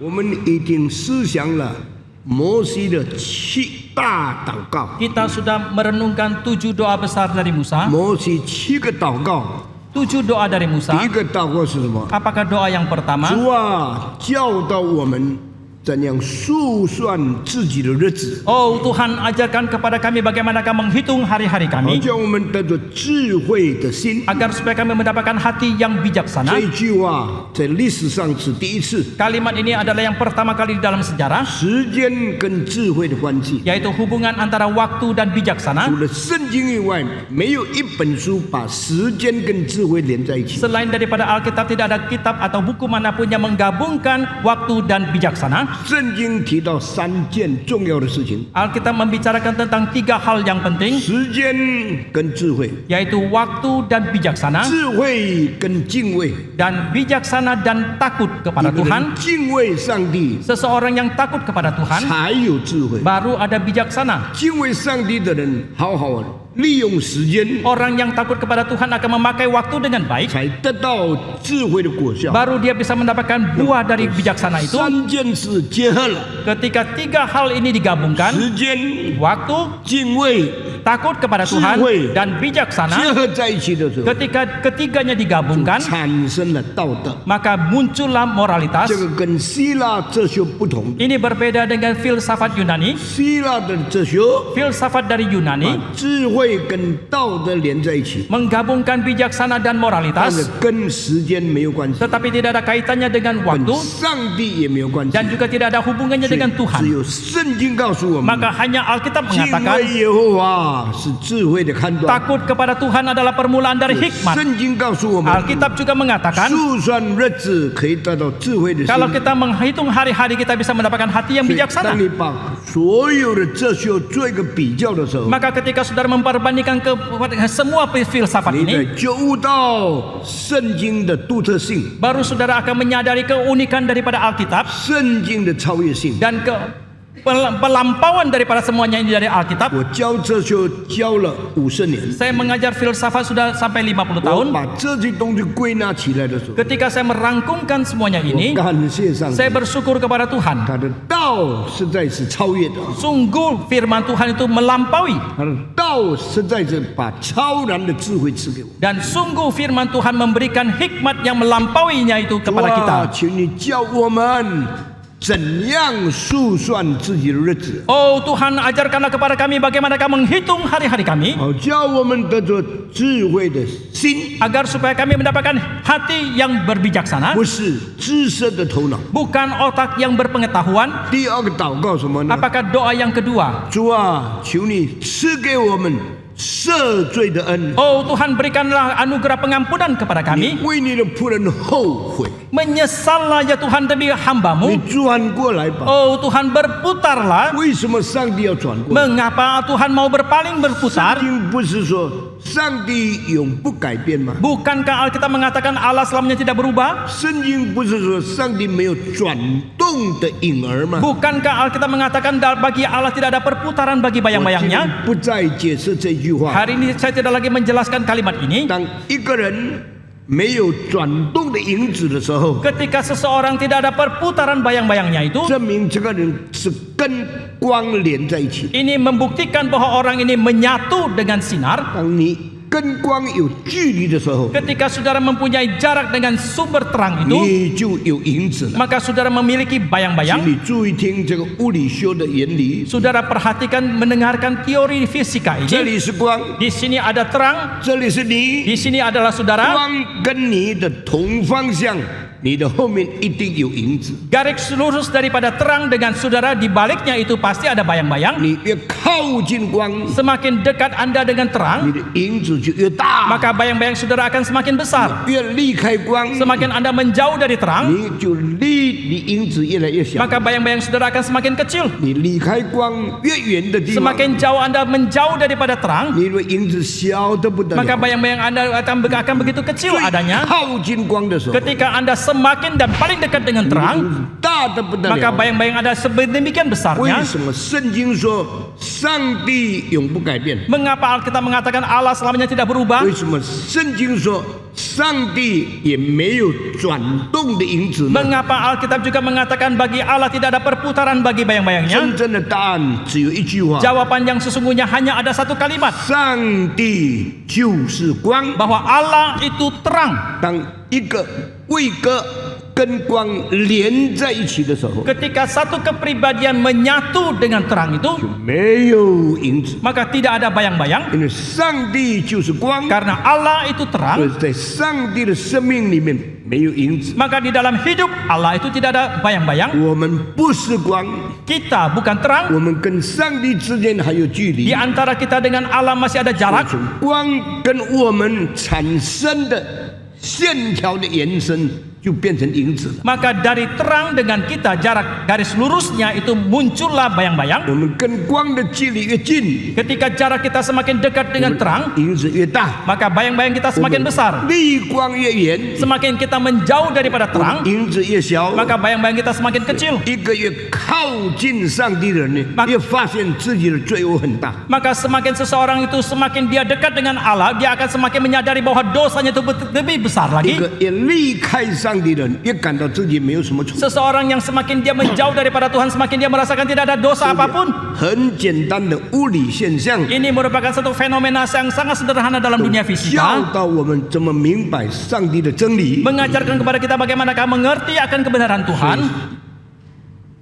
我们已经思想了摩西的7大祷告。 Kita sudah merenungkan 7 doa besar dari Musa. 摩西7个祷告， 7 doa dari 第 Musa. 一个祷告是什么？ Apakah doa yang pertama? 主啊，教导我们怎样数算自己的日子， Oh Tuhan, ajarkan kepada kami bagaimanakah menghitung hari-hari 好 kami, 叫我们得着智慧的心。 agar supaya kami mendapatkan hati yang 这 bijaksana. 一句话在历史上是第一次， Kalimat ini adalah yang pertama kali di dalam sejarah, 时间跟智慧的关系。 yaitu hubungan antara waktu dan bijaksana. 除了圣经以外，没有一本书把时间跟智慧连在一起。 Selain daripada Alkitab, tidak ada kitab atau buku manapun yang menggabungkan waktu dan bijaksana. 圣经提到3件重要的事情： Alkitab membicarakan tentang 3 hal yang penting, 时间跟智慧， yaitu waktu dan bijaksana, 智慧跟敬畏。 dan bijaksana dan takut 一 kepada 个人 Tuhan. 敬畏上帝， Seseorang yang takut kepada Tuhan 才有智慧。 baru ada bijaksana. 敬畏上帝的人，好好利用时间， Orang yang takut kepada Tuhan akan memakai waktu dengan baik, 才得到智慧的果效。 baru dia bisa mendapatkan buah dari bijaksana itu. 3件事结合了， Ketika 3 hal ini digabungkan, 时间、 waktu, 敬畏 takut kepada Tuhan,智慧 dan 结 bijaksana, 合在一起的时候， ketika ketiganya digabungkan, 产生了道德。 maka muncullah moralitas. 这个跟希腊哲学不同， Ini berbeda dengan filsafat Yunani. 希腊的哲学 Filsafat dari 把 Yunani 智慧跟道德连在一起， menggabungkan bijaksana dan 但是 moralitas, 跟时间没有关系， tetapi tidak ada kaitannya dengan 跟 waktu 上帝也没有关系。 dan juga tidak ada hubungannya 所以 dengan 只 Tuhan. 有圣经告诉我们， Maka hanya Alkitab 敬 mengatakan 畏耶和华是智慧的判断。 takut kepada Tuhan adalah permulaan dari hikmat. 圣经告诉我们， Alkitab juga mengatakan 数算日子可以得到智慧的心。 kalau kita menghitung hari-hari kita bisa mendapatkan hati yang 所以 bijaksana. 当你把所有的哲学做一个比较的时候， Maka ketika saudara memperbandingkan semua filsafat 你才 ini, 觉悟到圣经的独特性， baru saudara akan menyadari keunikan daripada Alkitab 圣经的超越性。 dan pelampauan daripada semuanya ini dari Alkitab. 我教哲学教了50年， Saya mengajar filsafat sudah sampai 50 我 tahun. 把这些东西归纳起来的时候， Ketika saya merangkumkan semuanya 我 ini, 感谢上帝 saya，bersyukur kepada Tuhan. 他的道实在是超越的， Sungguh firman Tuhan itu melampaui, 他的道实在是把超然的智慧赐给我。 dan sungguh firman Tuhan memberikan hikmat yang melampauinya itu 主 kepada 啊， kita. 请你教我们怎样数算自己的日子， Oh Tuhan, ajarkanlah kepada kami bagaimanakah menghitung hari-hari kami, 好叫我们得着智慧的心， agar supaya kami mendapatkan hati yang berbijaksana, 不是知识的头脑。 bukan otak yang berpengetahuan. 第二个祷告什么呢？ Apakah doa yang kedua? 主啊，求你赐给我们赦罪的恩， Oh Tuhan, berikanlah anugerah pengampunan kepada 你 kami. 为你的仆人后悔， Menyesallah ya Tuhan demi 你 hambamu. 转过来吧。 Oh Tuhan, berputarlah. 为什么上帝要转过来？ Mengapa Tuhan mau berpaling berputar? 圣经不是说上帝永不改变吗？ Bukankah Alkitab mengatakan Allah selamanya tidak berubah? 圣经不是说上帝没有转动的影儿吗？ Bukankah Alkitab mengatakan bagi Allah tidak ada perputaran bagi 我今 bayang-bayangnya? 天不再解释这句话。 Hari ini saya tidak lagi menjelaskan kalimat ini. 当一个人没有转动的影子的时候， Ketika seseorang tidak ada perputaran bayang-bayangnya itu, 证明这个人是跟光连在一起。 ini membuktikan bahwa orang ini menyatu dengan sinar. 当你跟光有距离的时候， Ketika saudara mempunyai jarak dengan sumber terang itu, 你就有影子了。 maka saudara memiliki 请 bayang-bayang. 你注意听这个物理学的原理， Saudara perhatikan mendengarkan teori fisika 这 ini. 里是光， Di sini ada terang, 这里是你， di sini adalah saudara. 光跟你的同方向，你的后面一定有影子。 Garis lurus daripada terang dengan saudara, di baliknya itu pasti ada bayang-bayang. 你越靠近光， Semakin dekat Anda dengan 你 terang, 的影子就越大； maka bayang-bayang saudara akan semakin besar. 越离开光， Semakin Anda menjauh dari terang, 你就离影子越来越小。 maka bayang-bayang saudara akan semakin kecil. 你离开光越远的地方， Semakin jauh Anda menjauh daripada terang, 你的影子小得不得 maka 了。 bayang-bayang Anda akan begitu kecil 最 adanya. 靠近光的时候， Ketika Anda semakin dan paling dekat dengan 你的 terang, 影子大得不得 maka 了。 bayang-bayang Anda sedemikian 为 besarnya. 什么圣经说上帝永不改变？ Mengapa Alkitab mengatakan Allah selamanya tidak berubah? 为什么圣经说上帝也没有转动的影子呢？ Mengapa Alkitab juga mengatakan bagi Allah tidak ada perputaran bagi bayang-bayangnya? 真正的答案只有一句话： Jawaban yang sesungguhnya hanya ada satu kalimat, 上帝就是光。 bahwa Allah itu terang. 当一个位格跟光连在一起的时候， Ketika satu kepribadian menyatu dengan terang itu, 就没有影子， maka tidak ada bayang-bayang, 因为上帝就是光。 karena Allah itu 所 terang. 以在上帝的生命里面没有影子。 Maka di dalam hidup Allah itu tidak ada bayang-bayang. 我们不是光， Kita bukan terang. 我们跟上帝之间还有距 Di 离。 antara kita dengan Allah masih ada jarak. 从光跟我们产生的线条的延伸，就变成影子了。 Maka dari terang dengan kita jarak garis lurusnya itu muncullah bayang-bayang. 我们跟光的距离越近， Ketika jarak kita semakin dekat dengan terang, 影子越大； maka bayang-bayang kita 我 semakin 们 besar. 离光越远， Semakin kita menjauh daripada terang, 影子越小。 maka bayang-bayang kita semakin kecil. 一个越靠近上帝的人呢，越发现自己的罪恶很大。 Maka semakin seseorang itu semakin dia dekat dengan Allah, dia akan semakin menyadari bahwa dosanya itu lebih besar 一 lagi. 个越离开上帝的人，越感到自己没有什么错。 Seseorang yang semakin dia menjauh daripada Tuhan, semakin dia merasakan tidak ada dosa apapun. 很简单的物理现象， Ini merupakan satu fenomena yang sangat sederhana dalam dunia 教 fisika, 导我们怎么明白上帝的真理。 mengajarkan kepada kita bagaimanakah mengerti akan kebenaran Tuhan.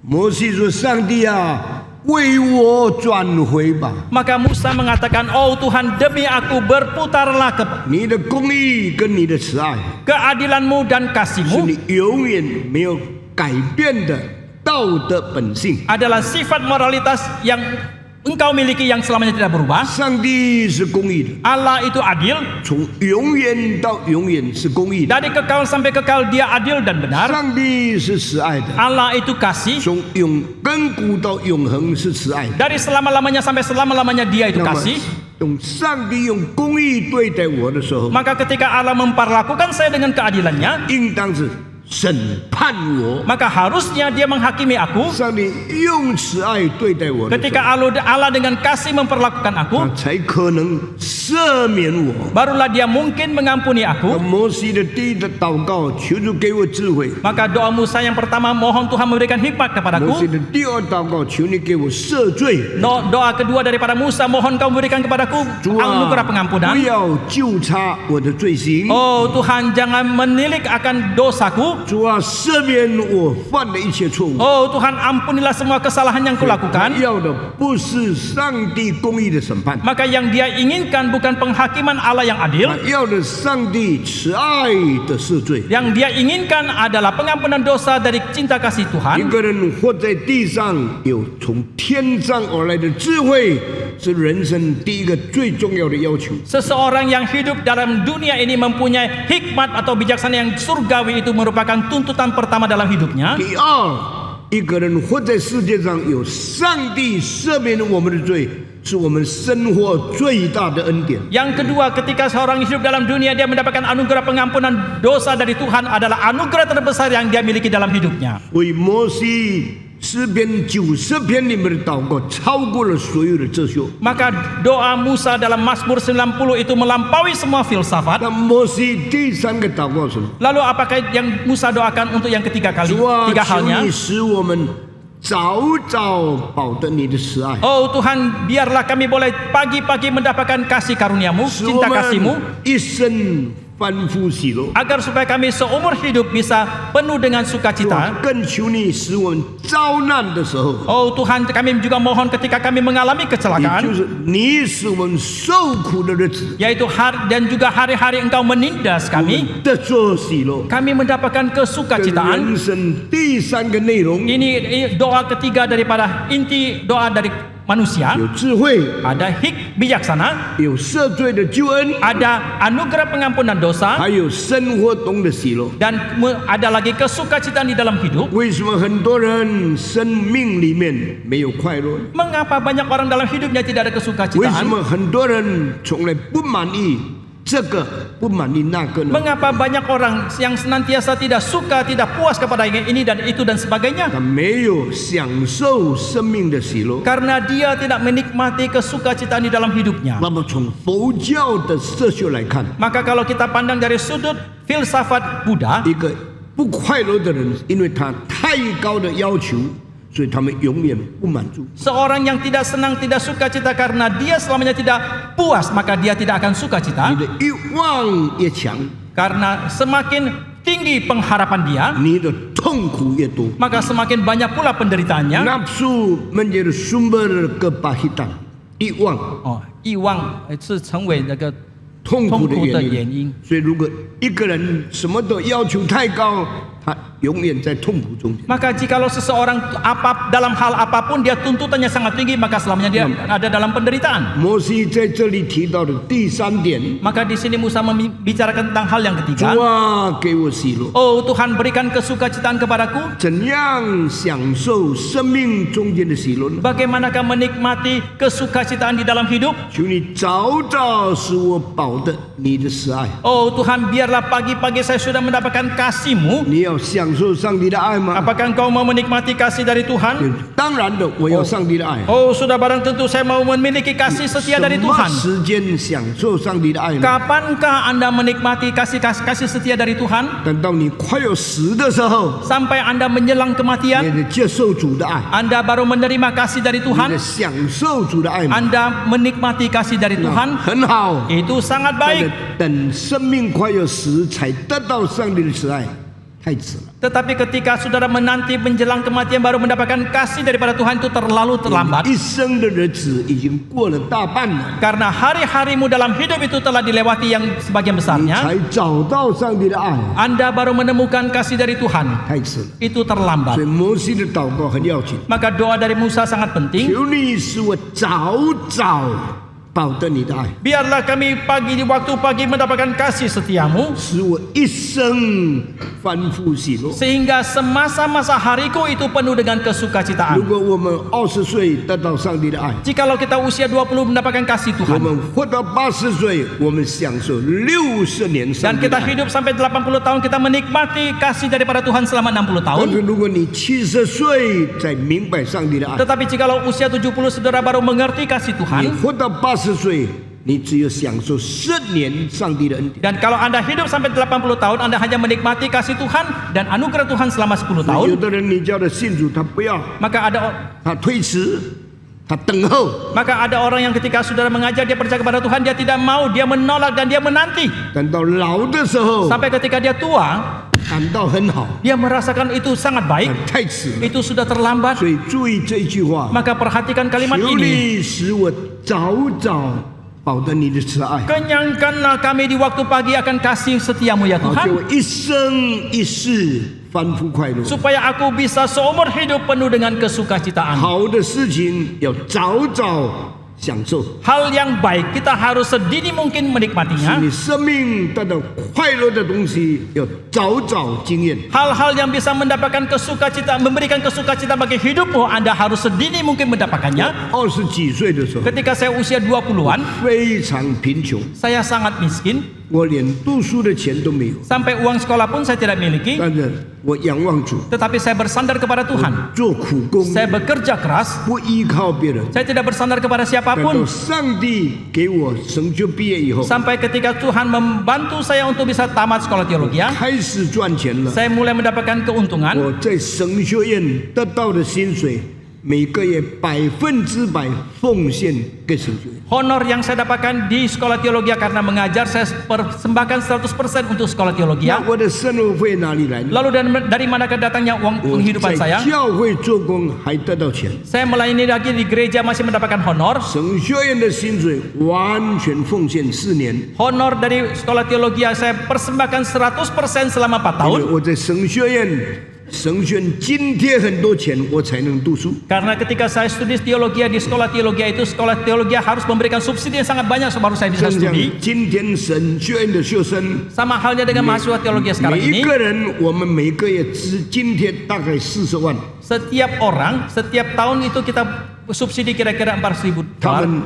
摩西说：“上帝啊，为我转回吧， Maka Musa mengatakan, "Oh Tuhan, demi aku berputarlah ke 你的公义跟你的慈爱 keadilan-Mu dan 是 kasih-Mu 你永远没有改变的道德本性。 adalah sifat moralitas yang Engkau miliki yang selamanya tidak berubah. 上帝是公义的， Allah itu adil, 从永远到永远是公义的。 dari kekal sampai kekal Dia adil dan benar. 上帝是慈爱的， Allah itu kasih, 从亘古到永恒是慈爱的。 dari selama-lamanya sampai selama-lamanya Dia itu 那么 kasih. 用上帝用公义对待我的时候， Maka ketika Allah memperlakukan saya dengan keadilannya, 应当是审判我。 maka harusnya Dia menghakimi aku. 上帝用慈爱对待我的时候， Ketika Allah dengan kasih memperlakukan aku, 他才可能赦免我。 barulah Dia mungkin mengampuni 那 aku. 摩西的第一个祷告，求主给我智慧； Maka doa Musa yang pertama, mohon Tuhan memberikan hikmat 摩西 kepadaku. 的第二祷告，求你给我赦罪。 Doa kedua daripada Musa, mohon Kau memberikan kepadaku 主啊， anugerah pengampunan. 不要纠察我的罪行。 Oh Tuhan, jangan menilik akan dosaku. 主啊，赦免我犯的一切错误。 Oh Tuhan, ampunilah semua kesalahan yang 他 kulakukan. 要的不是上帝公义的审判， Maka yang Dia inginkan bukan penghakiman Allah yang 他 adil. 要的上帝慈爱的赦罪。 Yang Dia inginkan adalah pengampunan dosa dari cinta kasih 一 Tuhan. 个人活在地上，有从天上而来的智慧，是人生第一个最重要的要求。 Seseorang yang hidup dalam dunia ini mempunyai hikmat atau bijaksana yang surgawi itu merupakan tuntutan pertama dalam hidupnya. 第二，一个人活在世界上，有上帝赦免我们的罪，是我们生活最大的恩典。 Yang kedua, ketika seorang hidup dalam dunia dia mendapatkan anugerah pengampunan dosa dari Tuhan adalah anugerah terbesar yang dia miliki dalam hidupnya. 所以摩西诗篇90篇里面的祷告，超过了所有的哲学。 Maka doa Musa dalam Mazmur 90 itu melampaui semua filsafat. 那摩西第三个祷告是什么？ Lalu apakah yang Musa doakan untuk yang ketiga kali? 主啊， Tiga 求 halnya. 你使我们早早保得你的慈爱， Oh Tuhan, biarlah kami boleh pagi-pagi mendapatkan kasih karuniamu, 使我 cinta kasih-Mu, 们一生欢呼喜乐。 agar supaya kami seumur hidup bisa penuh dengan 主啊 sukacita. 更求你使我们遭难的时候， Oh Tuhan, kami juga mohon ketika kami mengalami 也就 kecelakaan, 是你使我们受苦的日子， yaitu dan juga hari-hari Engkau menindas 我们 kami, 得着喜乐。 kami mendapatkan 这 kesukacitaan. 人生第三个内容， Ini doa ketiga daripada inti doa dari manusia. 有智慧， Ada bijaksana, 有赦罪的救恩， ada anugerah pengampunan dosa, 还有生活中的喜乐。 dan ada lagi kesukacitaan di dalam hidup. 为什么很多人生命里面没有快乐？ Mengapa banyak orang dalam hidupnya tidak ada 为什 kesukacitaan? 么很多人从来不满意这个不满意那个呢？ Mengapa banyak orang yang senantiasa tidak suka, tidak puas kepada yang ini dan itu dan sebagainya? 他没有享受生命的喜乐。 Karena dia tidak menikmati kesukacitaan di dalam hidupnya. 那么从佛教的色修来看， Maka kalau kita pandang dari sudut filsafat Buddha, 一个不快乐的人，因为他太高的要求，所以他们永远不满足。 seorang yang tidak senang, tidak sukacita karena dia selamanya tidak puas, maka dia tidak akan sukacita. 你的欲望越强， Karena semakin tinggi pengharapan dia, 你的痛苦越多。 maka semakin banyak pula penderitaannya. Nafsu menjadi sumber kepahitan，欲望 Oh, 欲望是成为那个痛苦的痛苦的原因。原因。所以，如果一个人什么都要求太高，他永远在痛苦中间。 Maka jikalau seseorang dalam hal apapun dia tuntutannya sangat tinggi, maka selamanya dia ada dalam penderitaan. 摩西在这里提到的第三点， Maka di sini Musa membicarakan tentang hal yang 主 ketiga. 啊，给我喜乐。 Oh Tuhan, berikan kesukacitaan kepadaku. 怎样享受生命中间的喜乐呢？ Bagaimanakah menikmati kesukacitaan di dalam hidup? 求你早早使我饱的你的慈爱。 Oh Tuhan, biarlah pagi-pagi saya sudah mendapatkan kasih-Mu. 你要享受上帝的爱吗？ Apakah engkau mau menikmati kasih dari Tuhan? 当然的，我要上帝的爱。 Oh sudah barang tentu saya mau memiliki kasih setia dari 什么 Tuhan. 时间享受上帝的爱呢？ Kapankah Anda menikmati kasih setia dari Tuhan? 等到你快要死的时候， Sampai Anda menjelang 你 kematian, 得接受主的爱， Anda baru menerima kasih dari 你得 Tuhan. 享受主的爱吗？ Anda menikmati kasih dari 那 Tuhan. 很好。 Itu sangat 但 baik. 是等生命快要死才得到上帝的慈爱，太迟了。 Tetapi ketika saudara menanti menjelang kematian baru mendapatkan kasih daripada Tuhan, itu terlalu terlambat. 一生的日子已经过了大半了， Karena hari-harimu dalam hidup itu telah dilewati yang sebagian 你 besarnya. 才找到上帝的爱， Anda baru menemukan kasih dari Tuhan. 太迟了。 Itu terlambat. 所以摩西的祷告很要紧， Maka doa dari Musa sangat penting. 求你使我早早饱得你的爱， Biarlah kami di waktu pagi mendapatkan kasih setiamu, 使我一生翻覆喜乐。 sehingga semasa-masa hariku itu penuh dengan 如 kesukacitaan. 果我们20岁得到上帝的爱， Jikalau kita usia 20 mendapatkan kasih 我 Tuhan, 们活到80岁，我们享受60年上 dan 帝的 kita 爱。 hidup sampai 80 tahun, kita menikmati kasih daripada Tuhan selama 60 tahun. 但是如果你70岁才明白上帝的爱， Tetapi jikalau usia 70 saudara baru mengerti kasih 你 Tuhan, 活到80岁，你只有享受10年上帝的恩典。 dan kalau Anda hidup sampai 80 tahun, Anda hanya menikmati kasih Tuhan dan anugerah Tuhan selama 10 有 tahun. 的人你叫他信主，他不要， Maka ada 他推迟，他等候， orang yang ketika saudara mengajar dia percaya kepada Tuhan, dia tidak mau, dia menolak dan dia menanti. 等到老的时候 Sampai ketika dia tua, 感到很好， dia merasakan itu sangat baik. 太迟了。 Itu sudah terlambat. 所以注意这一句话， Maka perhatikan kalimat 求 ini. 你使我早早饱得你的慈爱， Kenyangkanlah kami di waktu pagi akan kasih setiamu ya 好叫 Tuhan, 我一生一世翻覆快乐。 supaya aku bisa seumur hidup penuh dengan kesukacitaan. 好的事情要早早享受， Hal yang baik kita harus sedini mungkin 使 menikmatinya. 你生命得到快乐的东西要早早经验。 Hal-hal yang bisa mendapatkan kesukacita, memberikan kesukacita bagi hidupmu, Anda harus sedini mungkin mendapatkannya. 20几岁的时候， Ketika saya usia 20-an, 非常贫穷， saya sangat miskin, 我连读书的钱都没有， sampai uang sekolah pun saya tidak miliki. 但是我仰望主， Tetapi saya bersandar kepada Tuhan. 做苦工， Saya bekerja keras, 不依靠别人。 saya tidak bersandar kepada 等到 siapapun. 上帝给我神学毕业以后， Sampai ketika Tuhan membantu saya untuk bisa tamat sekolah teologi, 开始赚钱了。 saya mulai mendapatkan keuntungan. 我在神学院得到的薪水，每个月100%奉献给神学院。 Honor yang saya dapatkan di sekolah teologi karena mengajar, saya persembahkan 100% untuk sekolah teologi. 那我的生活费哪里来呢？ Lalu dari manakah datangnya uang 我 penghidupan 在 saya? 教会做工还得到钱， Saya melayani lagi di gereja masih mendapatkan honor. 神学院的薪水完全奉献4年， Honor dari sekolah teologi saya persembahkan 100% selama 4 因 tahun. 为我在神学院津贴很多钱，我才能读书。 Karena ketika saya studi teologi di sekolah teologi harus memberikan subsidi yang sangat banyak baru saya bisa 正像 studi. 今天神学院的学生， Sama halnya dengan mahasiswa teologi sekarang 每一 ini. 个人我们每个月津贴大概40万， Setiap orang, setiap tahun itu kita subsidi kira-kira 4.000 他 dolar. 们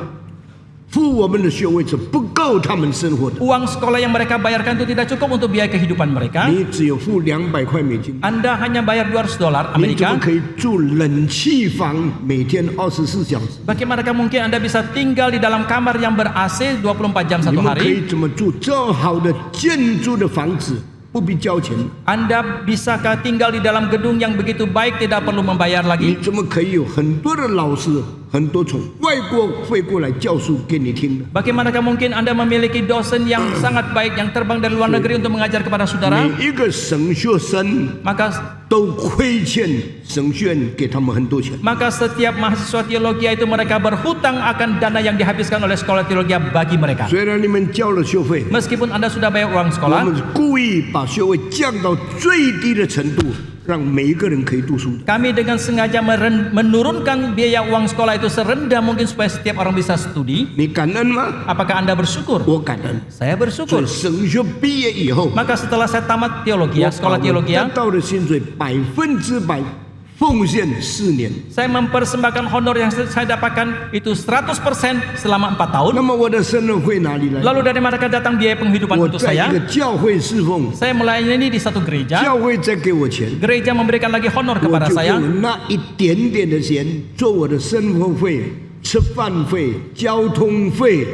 付我们的学位是不够他们生活的。 Uang sekolah yang mereka bayarkan itu tidak cukup untuk biaya kehidupan mereka. 你只有付200块美金， Anda hanya bayar 200 dolar 你怎 Amerika. 么可以住冷气房，每天24小时？ Bagaimanakah mungkin Anda bisa tinggal di dalam kamar yang ber-AC 24 jam 你 satu 们可 hari? 以怎么住这么好的建筑的房子，不必交钱？ Anda bisakah tinggal di dalam gedung yang begitu baik tidak perlu membayar 你 lagi? 怎么可以有很多的老师，很多从外国飞过来教书给你听的？ Bagaimana mungkin Anda memiliki dosen yang sangat baik yang terbang dari luar negeri untuk mengajar kepada saudara? 每一个神学生 Maka 都亏欠神学院给他们很多钱。 setiap mahasiswa teologi itu mereka berhutang akan dana yang dihabiskan oleh sekolah teologi bagi mereka. 虽然你们交了学费， Meskipun Anda sudah bayar uang 我 sekolah, 们故意把学位降到最低的程度，让每一个人可以读书。 kami dengan sengaja menurunkan biaya uang sekolah itu serendah mungkin supaya setiap orang bisa studi. 你感恩吗？ Apakah Anda bersyukur? 我感恩。 Saya 所 bersyukur. 以神学毕业以后， Maka setelah saya tamat teologi, 我 sekolah 把 teologi, 我得到的薪水100%奉献4年。 saya mempersembahkan honor yang saya dapatkan itu 100% selama 4 tahun. 那么我的生活费哪里来？ Lalu dari manakah datang biaya penghidupan 我 untuk 在一 saya? 个教会侍奉， Saya melayani di satu gereja. 教会再给我钱， Gereja memberikan lagi honor 我 kepada 就 saya. 用那一点点的钱做我的生活费、吃饭费、交通费。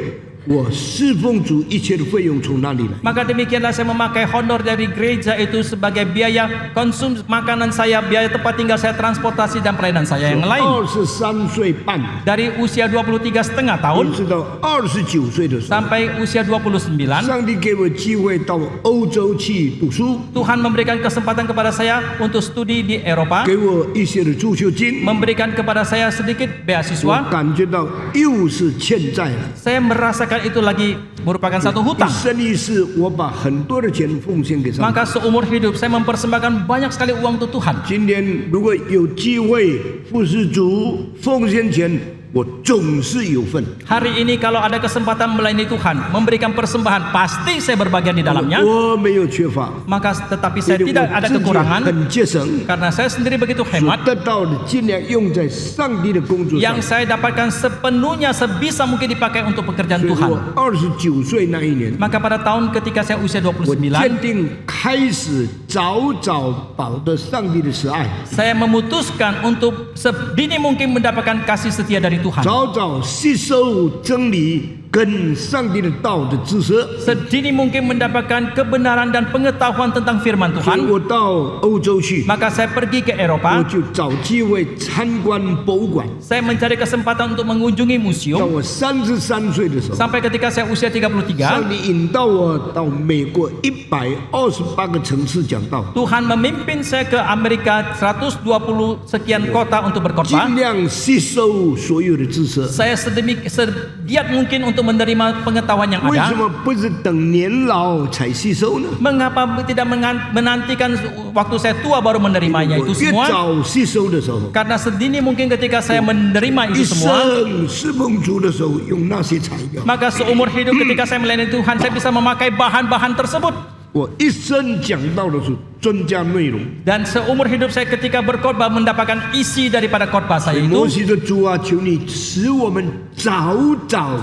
我侍奉主一切的费用从哪里来？ Maka demikianlah saya memakai honor dari gereja itu sebagai biaya konsumsi makanan saya, biaya tempat tinggal saya, transportasi dan pelayanan saya yang lain. 23岁半， Dari usia 23,5 tahun 一直到29岁的时候， sampai usia 29, 上帝给我机会到欧洲去读书， Tuhan memberikan kesempatan kepada saya untuk studi di Eropa, 给我一些的助学金， memberikan kepada saya sedikit 我 beasiswa. 感觉到又是欠债了。 Saya merasakan itu lagi merupakan satu 一 hutang. 生一世，我把很多的钱奉献给上帝。 Maka seumur hidup saya mempersembahkan banyak sekali uang untuk Tuhan. 今年如果有机会服侍主奉献钱，我总是有份。 Hari ini kalau ada kesempatan melayani Tuhan, memberikan persembahan, pasti saya berbagian di dalamnya. 我没有缺乏， Maka tetapi saya 因为 tidak 我 ada 自己 kekurangan 很节省， karena saya sendiri begitu 所 hemat. 得到的尽量用在上帝的工作上 Yang。saya dapatkan sepenuhnya sebisa mungkin dipakai untuk pekerjaan 所以 Tuhan. 我29岁那一年， Maka pada tahun ketika saya usia 我 29, 坚定开始早早保得上帝的慈爱， saya memutuskan untuk sedini mungkin mendapatkan kasih setia dari Tuhan. 早早吸收真理跟上帝的道的知识。 Sedini mungkin mendapatkan kebenaran dan pengetahuan tentang firman 所以 Tuhan. 我到欧洲去， Maka saya pergi ke 我 Eropa. 就找机会参观博物馆。 Saya mencari kesempatan untuk mengunjungi 到 museum. 我33岁的时候， Sampai ketika saya usia 33, 上帝引导我到美国128个城市讲道， Tuhan memimpin saya ke Amerika 120 sekian kota untuk berkhotbah. 尽量吸收所有的知识。 Saya segiat mungkin untuk menerima pengetahuan yang 为什 ada. 么不是等年老才吸收呢？ Mengapa tidak menantikan waktu saya tua baru menerimanya 我 itu 越 semua? 早吸收的时候， Karena sedini mungkin ketika saya menerima 一 itu semua, 生侍奉主的时候用那些材料。 maka seumur hidup ketika saya melayani Tuhan, saya bisa memakai bahan-bahan tersebut. 我一生讲到的是专家内容。 Dan seumur hidup saya ketika berkhotbah mendapatkan isi daripada khotbah saya 摩 itu. 西的主啊，求你使我们早早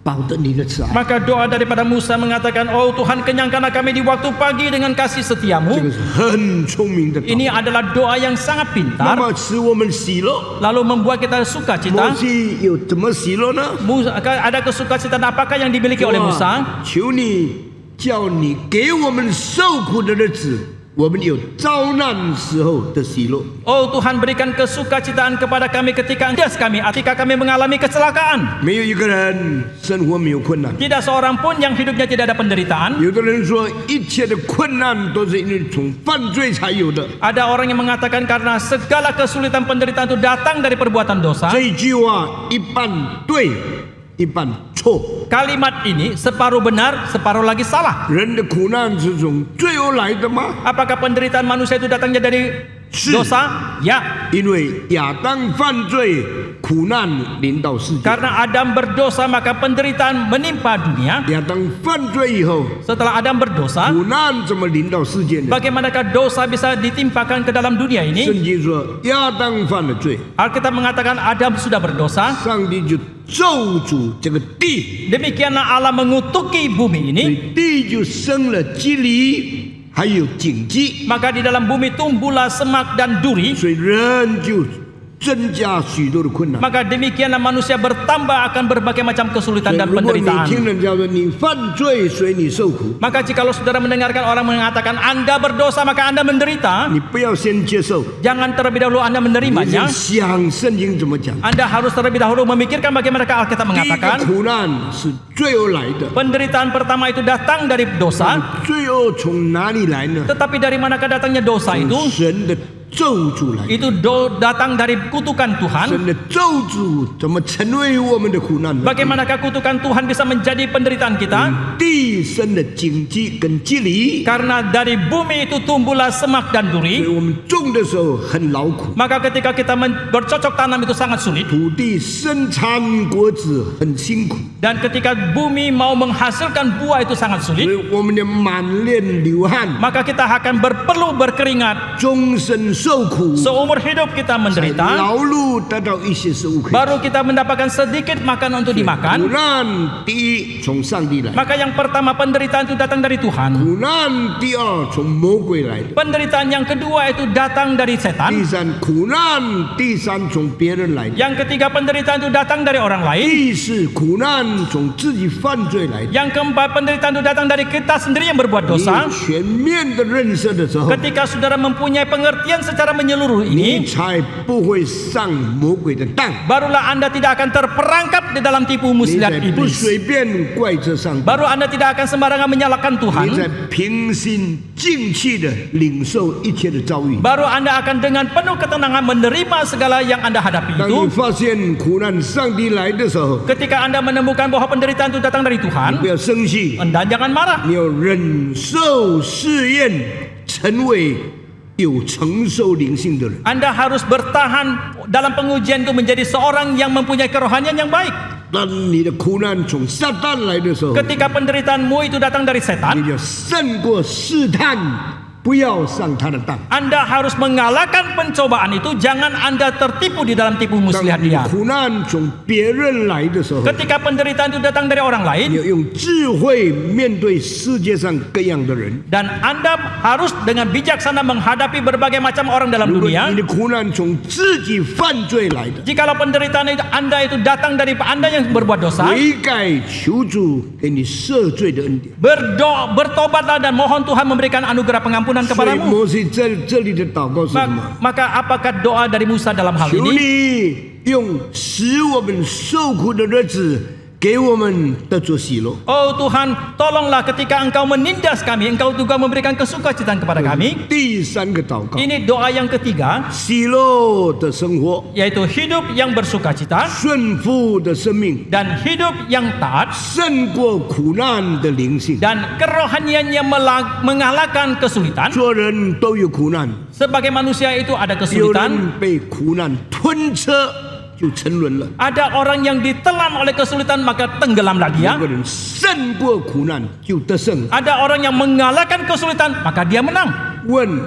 保得你的慈爱。 Maka doa daripada Musa mengatakan, oh Tuhan kenyangkanlah kami di waktu pagi dengan kasih 这 setiamu. 个是很聪明的祷告。 Ini adalah doa yang sangat 那 pintar, 么使我们喜乐， lalu membuat kita 摩 sukacita. 西有怎么喜乐呢？ Ada kesukacita apakah yang dimiliki oleh 主 Musa? 啊，求你叫你给我们受苦的日子，我们有遭难时候的喜乐。 Oh Tuhan, berikan kesukacitaan kepada kami ketika kami mengalami kecelakaan. 没有一个人生活没有困难。 Tidak seorang pun yang hidupnya tidak ada penderitaan. 有的人说，一切的困难都是因为从犯罪才有的。 Ada orang yang mengatakan karena segala kesulitan penderitaan itu datang dari perbuatan dosa. 这一句话一半对，一半错。 Kalimat ini separuh benar, separuh lagi salah. 人的苦难是从罪而来的吗？ Apakah penderitaan manusia itu datangnya dari 是 dosa? Ya. 因为亚当犯罪，苦难临到世界。 Karena Adam berdosa maka penderitaan menimpa dunia. 亚当犯罪以后， Setelah Adam berdosa, 苦难怎么临到世界呢？ bagaimanakah dosa bisa ditimpakan ke dalam dunia ini? 圣经说，亚当犯了罪， Alkitab mengatakan Adam sudah berdosa. 上帝就咒诅这个地， Demikianlah Allah mengutuki bumi 所 ini. 以地就生了基犁，还有荆棘， Maka di dalam bumi tumbuhlah semak dan duri. 所以人就增加许多的困难。 Maka demikianlah manusia bertambah akan berbagai macam 所 kesulitan 以 dan 如果你 penderitaan. 听人家说你犯罪，所以你受苦， Maka jikalau saudara mendengarkan orang mengatakan Anda berdosa maka Anda menderita, 你不要先接受， jangan terlebih dahulu Anda 你 menerimanya. 先想圣经怎么讲。 Anda harus terlebih dahulu memikirkan bagaimanakah Alkitab 第一个 mengatakan 苦难是罪恶来的， penderitaan pertama itu datang dari dosa. 罪恶从哪里来呢？ Tetapi dari manakah datangnya dosa 从 itu? 神的咒诅来的。 Itu datang dari kutukan Tuhan. 神的咒诅怎么成为我们的苦难呢？ Bagaimanakah kutukan Tuhan bisa menjadi penderitaan kita? 地生的荆棘跟棘藜， Karena dari bumi itu tumbuhlah semak dan 所以 duri. 我们种的时候很劳苦， Maka ketika kita bercocok tanam itu sangat sulit. 土地生产果子很辛苦， Dan ketika bumi mau menghasilkan buah itu sangat 所 sulit. 以我们的满脸流汗， Maka kita akan perlu berkeringat. 终身受苦， Seumur hidup kita 才 menderita. 劳碌得到一些食物可以吃。 Baru kita mendapatkan sedikit makan untuk 苦 dimakan. 难第一从上帝来， Maka yang pertama penderitaan itu datang dari Tuhan. 苦难第二从魔鬼来的， Penderitaan yang kedua itu datang dari 第 setan. 三苦难第三从别人来的， Yang ketiga penderitaan itu datang dari orang lain. 第四苦难从自己犯罪来的。 Yang keempat penderitaan itu datang dari kita sendiri yang berbuat 你 dosa. 全面的认识的时候， Ketika saudara mempunyai pengertian secara menyeluruh 你 ini, 才不会上魔鬼的当， barulah Anda tidak akan terperangkap di dalam tipu 你 muslihat 才不 iblis. 随便怪这上帝， Baru Anda tidak akan sembarangan menyalahkan 你 Tuhan. 才平心静气的领受一切的遭遇。 Baru Anda akan dengan penuh ketenangan menerima segala yang Anda hadapi 当你 itu. 发现苦难上帝来的时候， Ketika Anda menemukan bahwa penderitaan itu datang dari 不 Tuhan, 要生气， Anda jangan marah. 你要忍受试验，成为有承受灵性的人。 Anda harus bertahan dalam pengujian itu menjadi seorang yang mempunyai kerohanian yang baik. 当你的苦难从撒旦来的时候， Ketika penderitaanmu itu datang dari 你 setan, 就胜过试探，不要上他的当。 Anda harus mengalahkan pencobaan itu. Jangan Anda tertipu di dalam tipu 当 muslihat 你的 dia. 苦难从别人来的时候， Ketika penderitaan itu datang dari orang 你 lain, 要用智慧面对世界上各样的人。 dan Anda harus dengan bijaksana menghadapi berbagai macam orang dalam 如果 dunia. 你的苦难从自己犯罪来的， Jikalau penderitaan itu Anda itu datang dari Anda yang berbuat dosa, 悔改求主给你赦罪的恩典。 bertobatlah dan mohon Tuhan memberikan anugerah pengampunan 所以 kepadamu. 摩西这里的祷告是什么？ Maka apakah doa dari Musa dalam hal 求 ini? 你用使我们受苦的日子给我们得着喜乐。 Oh Tuhan, tolonglah ketika Engkau menindas kami, Engkau juga memberikan kesukacitaan kepada kami. 第三个祷告， Ini doa yang ketiga, 喜乐的生活， yaitu hidup yang bersukacita 顺服的生命， dan hidup yang taat 胜过苦难的灵性。 dan kerohanian yang mengalahkan kesulitan. 做人都有苦难， Sebagai manusia itu ada 有 kesulitan. 人被苦难吞车就沉沦了。 Ada orang yang ditelan oleh kesulitan maka tenggelamlah 有 dia. 个人胜过苦难就得胜了。 Ada orang yang mengalahkan kesulitan maka dia menang. 问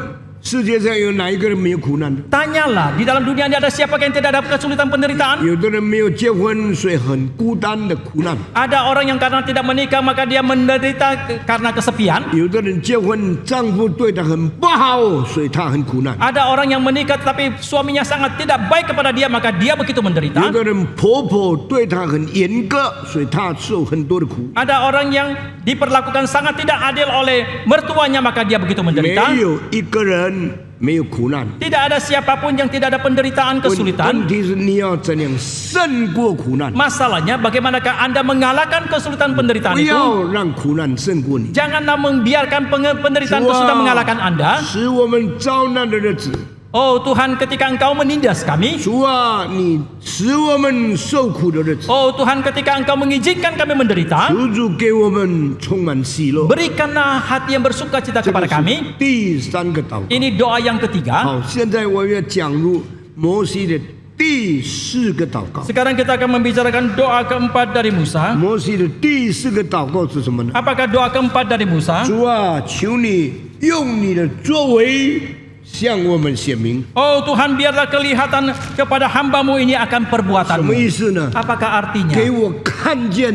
世界上有哪一个人没有苦难的？ Tanyalah, di dalam dunia ini ada siapa yang tidak ada kesulitan penderitaan? 有的人没有结婚，所以很孤单的苦难； Ada orang yang karena tidak menikah maka dia menderita karena kesepian. 有的人结婚，丈夫对她很不好，所以她很苦难； Ada orang yang menikah tetapi suaminya sangat tidak baik kepada dia maka dia begitu 有 menderita. 的人婆婆对她很严格，所以她受很多的苦。 Ada orang yang diperlakukan sangat tidak adil oleh mertuanya maka dia begitu 没 menderita. 有一个人没有苦难。 Tidak ada siapapun yang tidak ada penderitaan 问 kesulitan. 题是你要怎样胜过苦难？ Masalahnya bagaimanakah Anda mengalahkan kesulitan 不 penderitaan itu? 要让苦难胜过你。 Janganlah membiarkan penderitaan itu sudah mengalahkan Anda. 使我们遭难的日子， Oh Tuhan, ketika Engkau menindas kami. 主啊，你使我们受苦的日子， Oh Tuhan, ketika Engkau mengizinkan kami menderita, 求主给我们充满喜乐。 berikanlah hati yang bersuka cita 这个 kepada 是 kami. 第三个祷告。 Ini doa yang ketiga. 好，现在我要讲入摩西的第四个祷告。 Sekarang kita akan membicarakan doa keempat dari Musa. 摩西的第四个祷告是什么呢？ Apakah doa keempat dari Musa? 主啊，求你用你的作为向我们显明。 Oh Tuhan, biarlah kelihatan kepada hamba-Mu ini akan 什么 perbuatan-Mu. 意思呢？ Apakah artinya? 给我看见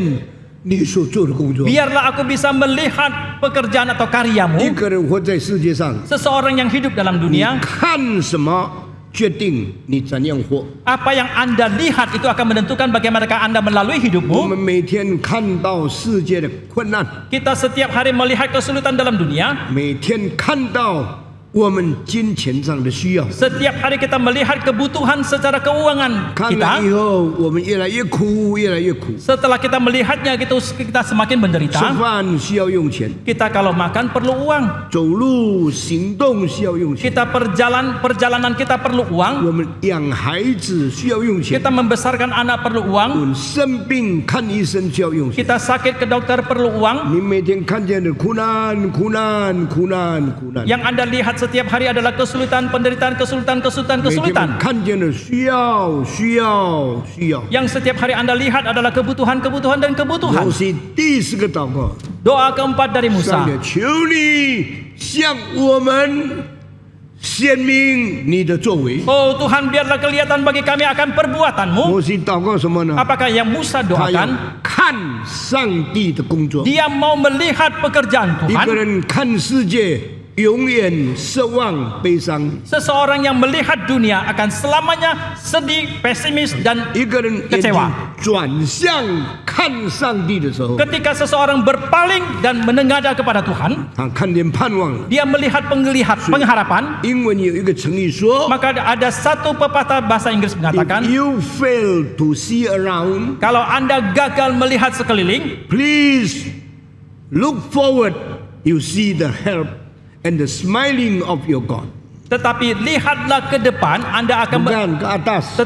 你所做的工作。 Biarlah aku bisa melihat pekerjaan atau 一 karyamu. 个人活在世界上， Seseorang yang hidup dalam 你 dunia, 看什么，决定你怎样活。 apa yang Anda lihat itu akan menentukan bagaimanakah Anda melalui 我 hidupmu. 们每天看到世界的困难， Kita setiap hari melihat kesulitan dalam dunia. 每天看到我们金钱上的需要， Setiap hari kita melihat kebutuhan secara keuangan 看了 kita. 以后，我们越来越苦，越来越苦。 Setelah kita melihatnya, kita semakin 吃 menderita. 饭需要用钱， Kita kalau makan perlu uang. 走路行动需要用钱， Kita perjalanan kita perlu uang. 我们养孩子需要用钱， Kita membesarkan anak perlu 我 uang. 们生病看医生需要用钱。 Kita sakit ke dokter perlu uang. 你每天看见的苦难，苦难，苦难，苦难。 Yang Anda lihat setiap hari adalah kesulitan, penderitaan, kesulitan, 每天 kesulitan. 看见的需要，需要，需要。 Yang setiap hari Anda lihat adalah kebutuhan, kebutuhan, dan 摩 kebutuhan. 西第四个祷告， Doa keempat dari 上 Musa. 帝求你向我们显明你的作为。 Oh Tuhan, biarlah kelihatan bagi kami akan perbuatan-Mu. 摩西祷告什么呢？ Apakah yang Musa 他要 doakan? 看上帝的工作。 Dia mau melihat pekerjaan 一个 Tuhan. 人看世界，永远失望、悲伤； Seseorang yang melihat dunia akan selamanya sedih, pesimis, dan 一个人眼睛 kecewa. 转向看上帝的时候， Ketika seseorang berpaling dan menengadah kepada Tuhan, 他看见盼望了。 dia melihat pengharapan. 英文有一个成语说 Maka ada satu pepatah bahasa Inggris ：If mengatakan, you fail to see around, kalau Anda gagal melihat sekeliling, please look forward. You see the help and the smiling of your God. tetapi lihatlah ke depan, Anda akan Bukan ke atas.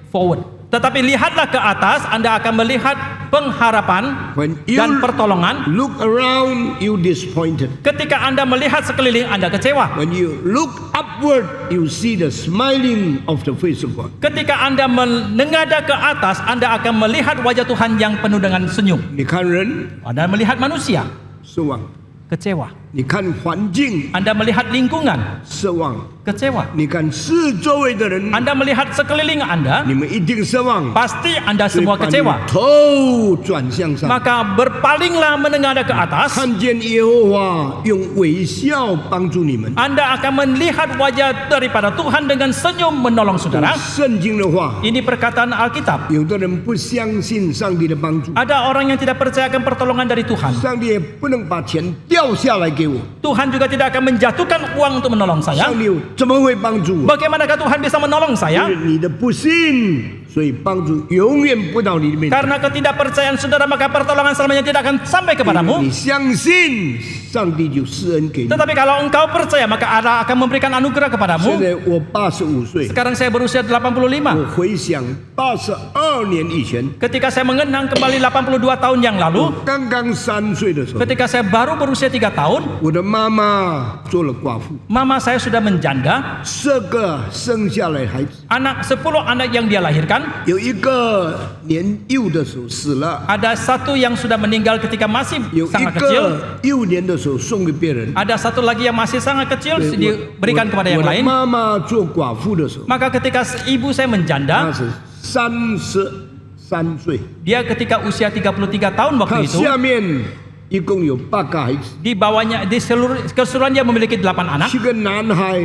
forward. Tetapi lihatlah ke atas, Anda akan melihat pengharapan When you dan pertolongan. look around, you disappointed. Ketika Anda melihat sekeliling, Anda kecewa. When you look upward, you see the smiling of the face of God. Ketika Anda menengadah ke atas, Anda akan melihat wajah Tuhan yang penuh dengan senyum. 你看人 Anda melihat manusia 失望， kecewa. 你看环境 Anda melihat lingkungan 失望， kecewa. 你看四周围的人， Anda melihat sekeliling Anda, 你们一定失望。 pasti Anda 所以 semua 把你 kecewa. 头转向上， Maka berpalinglah menengadah ke atas. 看见耶和华用微笑帮助你们。 Anda akan melihat wajah daripada Tuhan dengan senyum menolong saudara. 圣经的话， Ini perkataan Alkitab. 有的人不相信上帝的帮助， Ada orang yang tidak percaya akan pertolongan dari Tuhan. 上帝也不能把钱掉下来给我， Tuhan juga tidak akan menjatuhkan uang untuk menolong saya. 上帝怎么会帮助我？ Bagaimanakah Tuhan bisa menolong 因 saya? 为你的不信，所以帮助永远不到你的面前。 Karena ketidakpercayaan saudara, maka pertolongan selamanya tidak akan sampai 因为 kepadamu. 你相信，上帝就施恩给你。 Tetapi kalau engkau percaya, maka Allah akan memberikan anugerah 现 kepadamu. 在我85岁， Sekarang saya berusia 85. 我回想82年以前， Ketika saya mengenang kembali 82 tahun yang lalu, 刚刚3岁的时候， ketika saya baru berusia 3 tahun, 我的妈妈做了寡妇mama saya sudah menjanda. ，10个生下来孩子， 10 anak yang dia lahirkan, 有一个年幼的时候死了， ada satu yang sudah meninggal ketika masih 有一 sangat kecil, 个幼年的时候送给别人。 ada satu lagi yang masih sangat kecil 对 diberikan kepada yang 我的 lain. 妈妈做寡妇的时候， Maka ketika ibu saya 那 menjanda, 是33岁， dia ketika usia 33 tahun 她 waktu itu, 下面一共有8个孩子， di bawahnya di seluruh keseluruhan dia memiliki 8 anak, 7个男孩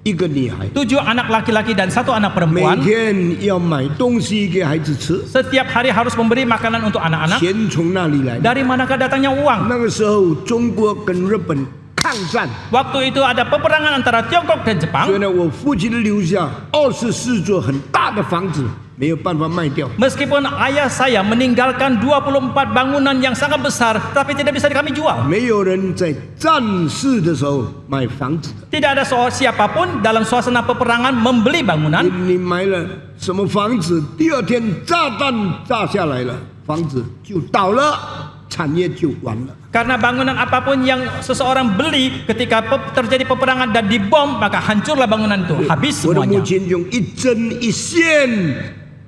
，1个女孩， 7 anak laki-laki dan 1 anak 每 perempuan. 天要买东西给孩子吃， Setiap hari harus memberi makanan untuk anak-anak. 钱从哪里来？ Dari manakah datangnya uang? 那个时候，中国跟日本抗战。 Waktu itu ada peperangan antara Tiongkok dan 所以 Jepang. 呢，我父亲留下24座很大的房子，没有办法卖掉。 Meskipun ayah saya meninggalkan 24 bangunan yang sangat besar, tapi tidak bisa kami jual. 没有人在战事的时候买房子的。 Tidak ada siapapun dalam suasana peperangan membeli bangunan. 你买了什么房子，第二天炸弹炸下来了，房子就倒了，产业就完了。 Karena bangunan apapun yang seseorang beli ketika terjadi peperangan dan dibom, maka hancurlah bangunan itu, habis 我的母 semuanya. 亲用一针一线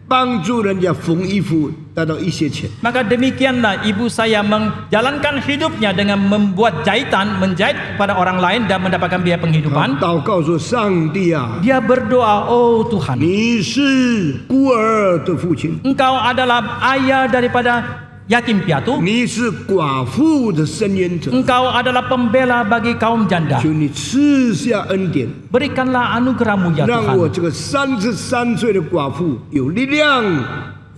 帮助人家缝衣服，得到一些钱。 Maka demikianlah ibu saya menjalankan hidupnya dengan membuat jahitan, menjahit kepada orang lain dan mendapatkan biaya 他 penghidupan. 祷告说：“上帝啊， Dia berdoa, oh Tuhan, 你是孤儿的父亲， Engkau adalah ayah daripada yatim piatu. 你是寡妇的伸冤者， Engkau adalah pembela bagi kaum janda. 求你赐下恩典， Berikanlah anugerah-Mu ya 让我 Tuhan. 这个33岁的寡妇有力量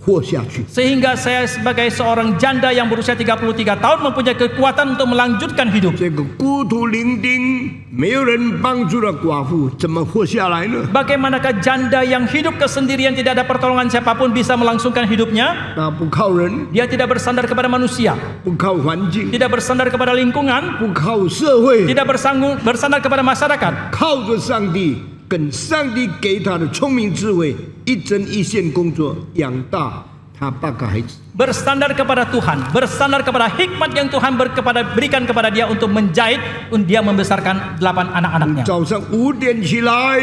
活下去。 Sehingga saya sebagai seorang janda yang berusia 33 tahun mempunyai kekuatan untuk melanjutkan hidup. 这个孤苦伶仃，没有人帮助的寡妇，怎么活下来呢？ Bagaimanakah janda yang hidup kesendirian tidak ada pertolongan siapapun bisa melangsungkan hidupnya? 他不靠人， Dia tidak bersandar kepada manusia, 不靠环境， tidak bersandar kepada lingkungan, 不靠社会， tidak bersandar kepada masyarakat. 靠着上帝，跟上帝给他的聪明智慧，一针一线工作，养大他8个孩子。 Bersandar kepada Tuhan, bersandar kepada hikmat yang Tuhan berikan kepada dia untuk menjahit, dia membesarkan 8 anak-anaknya. 早上5点起来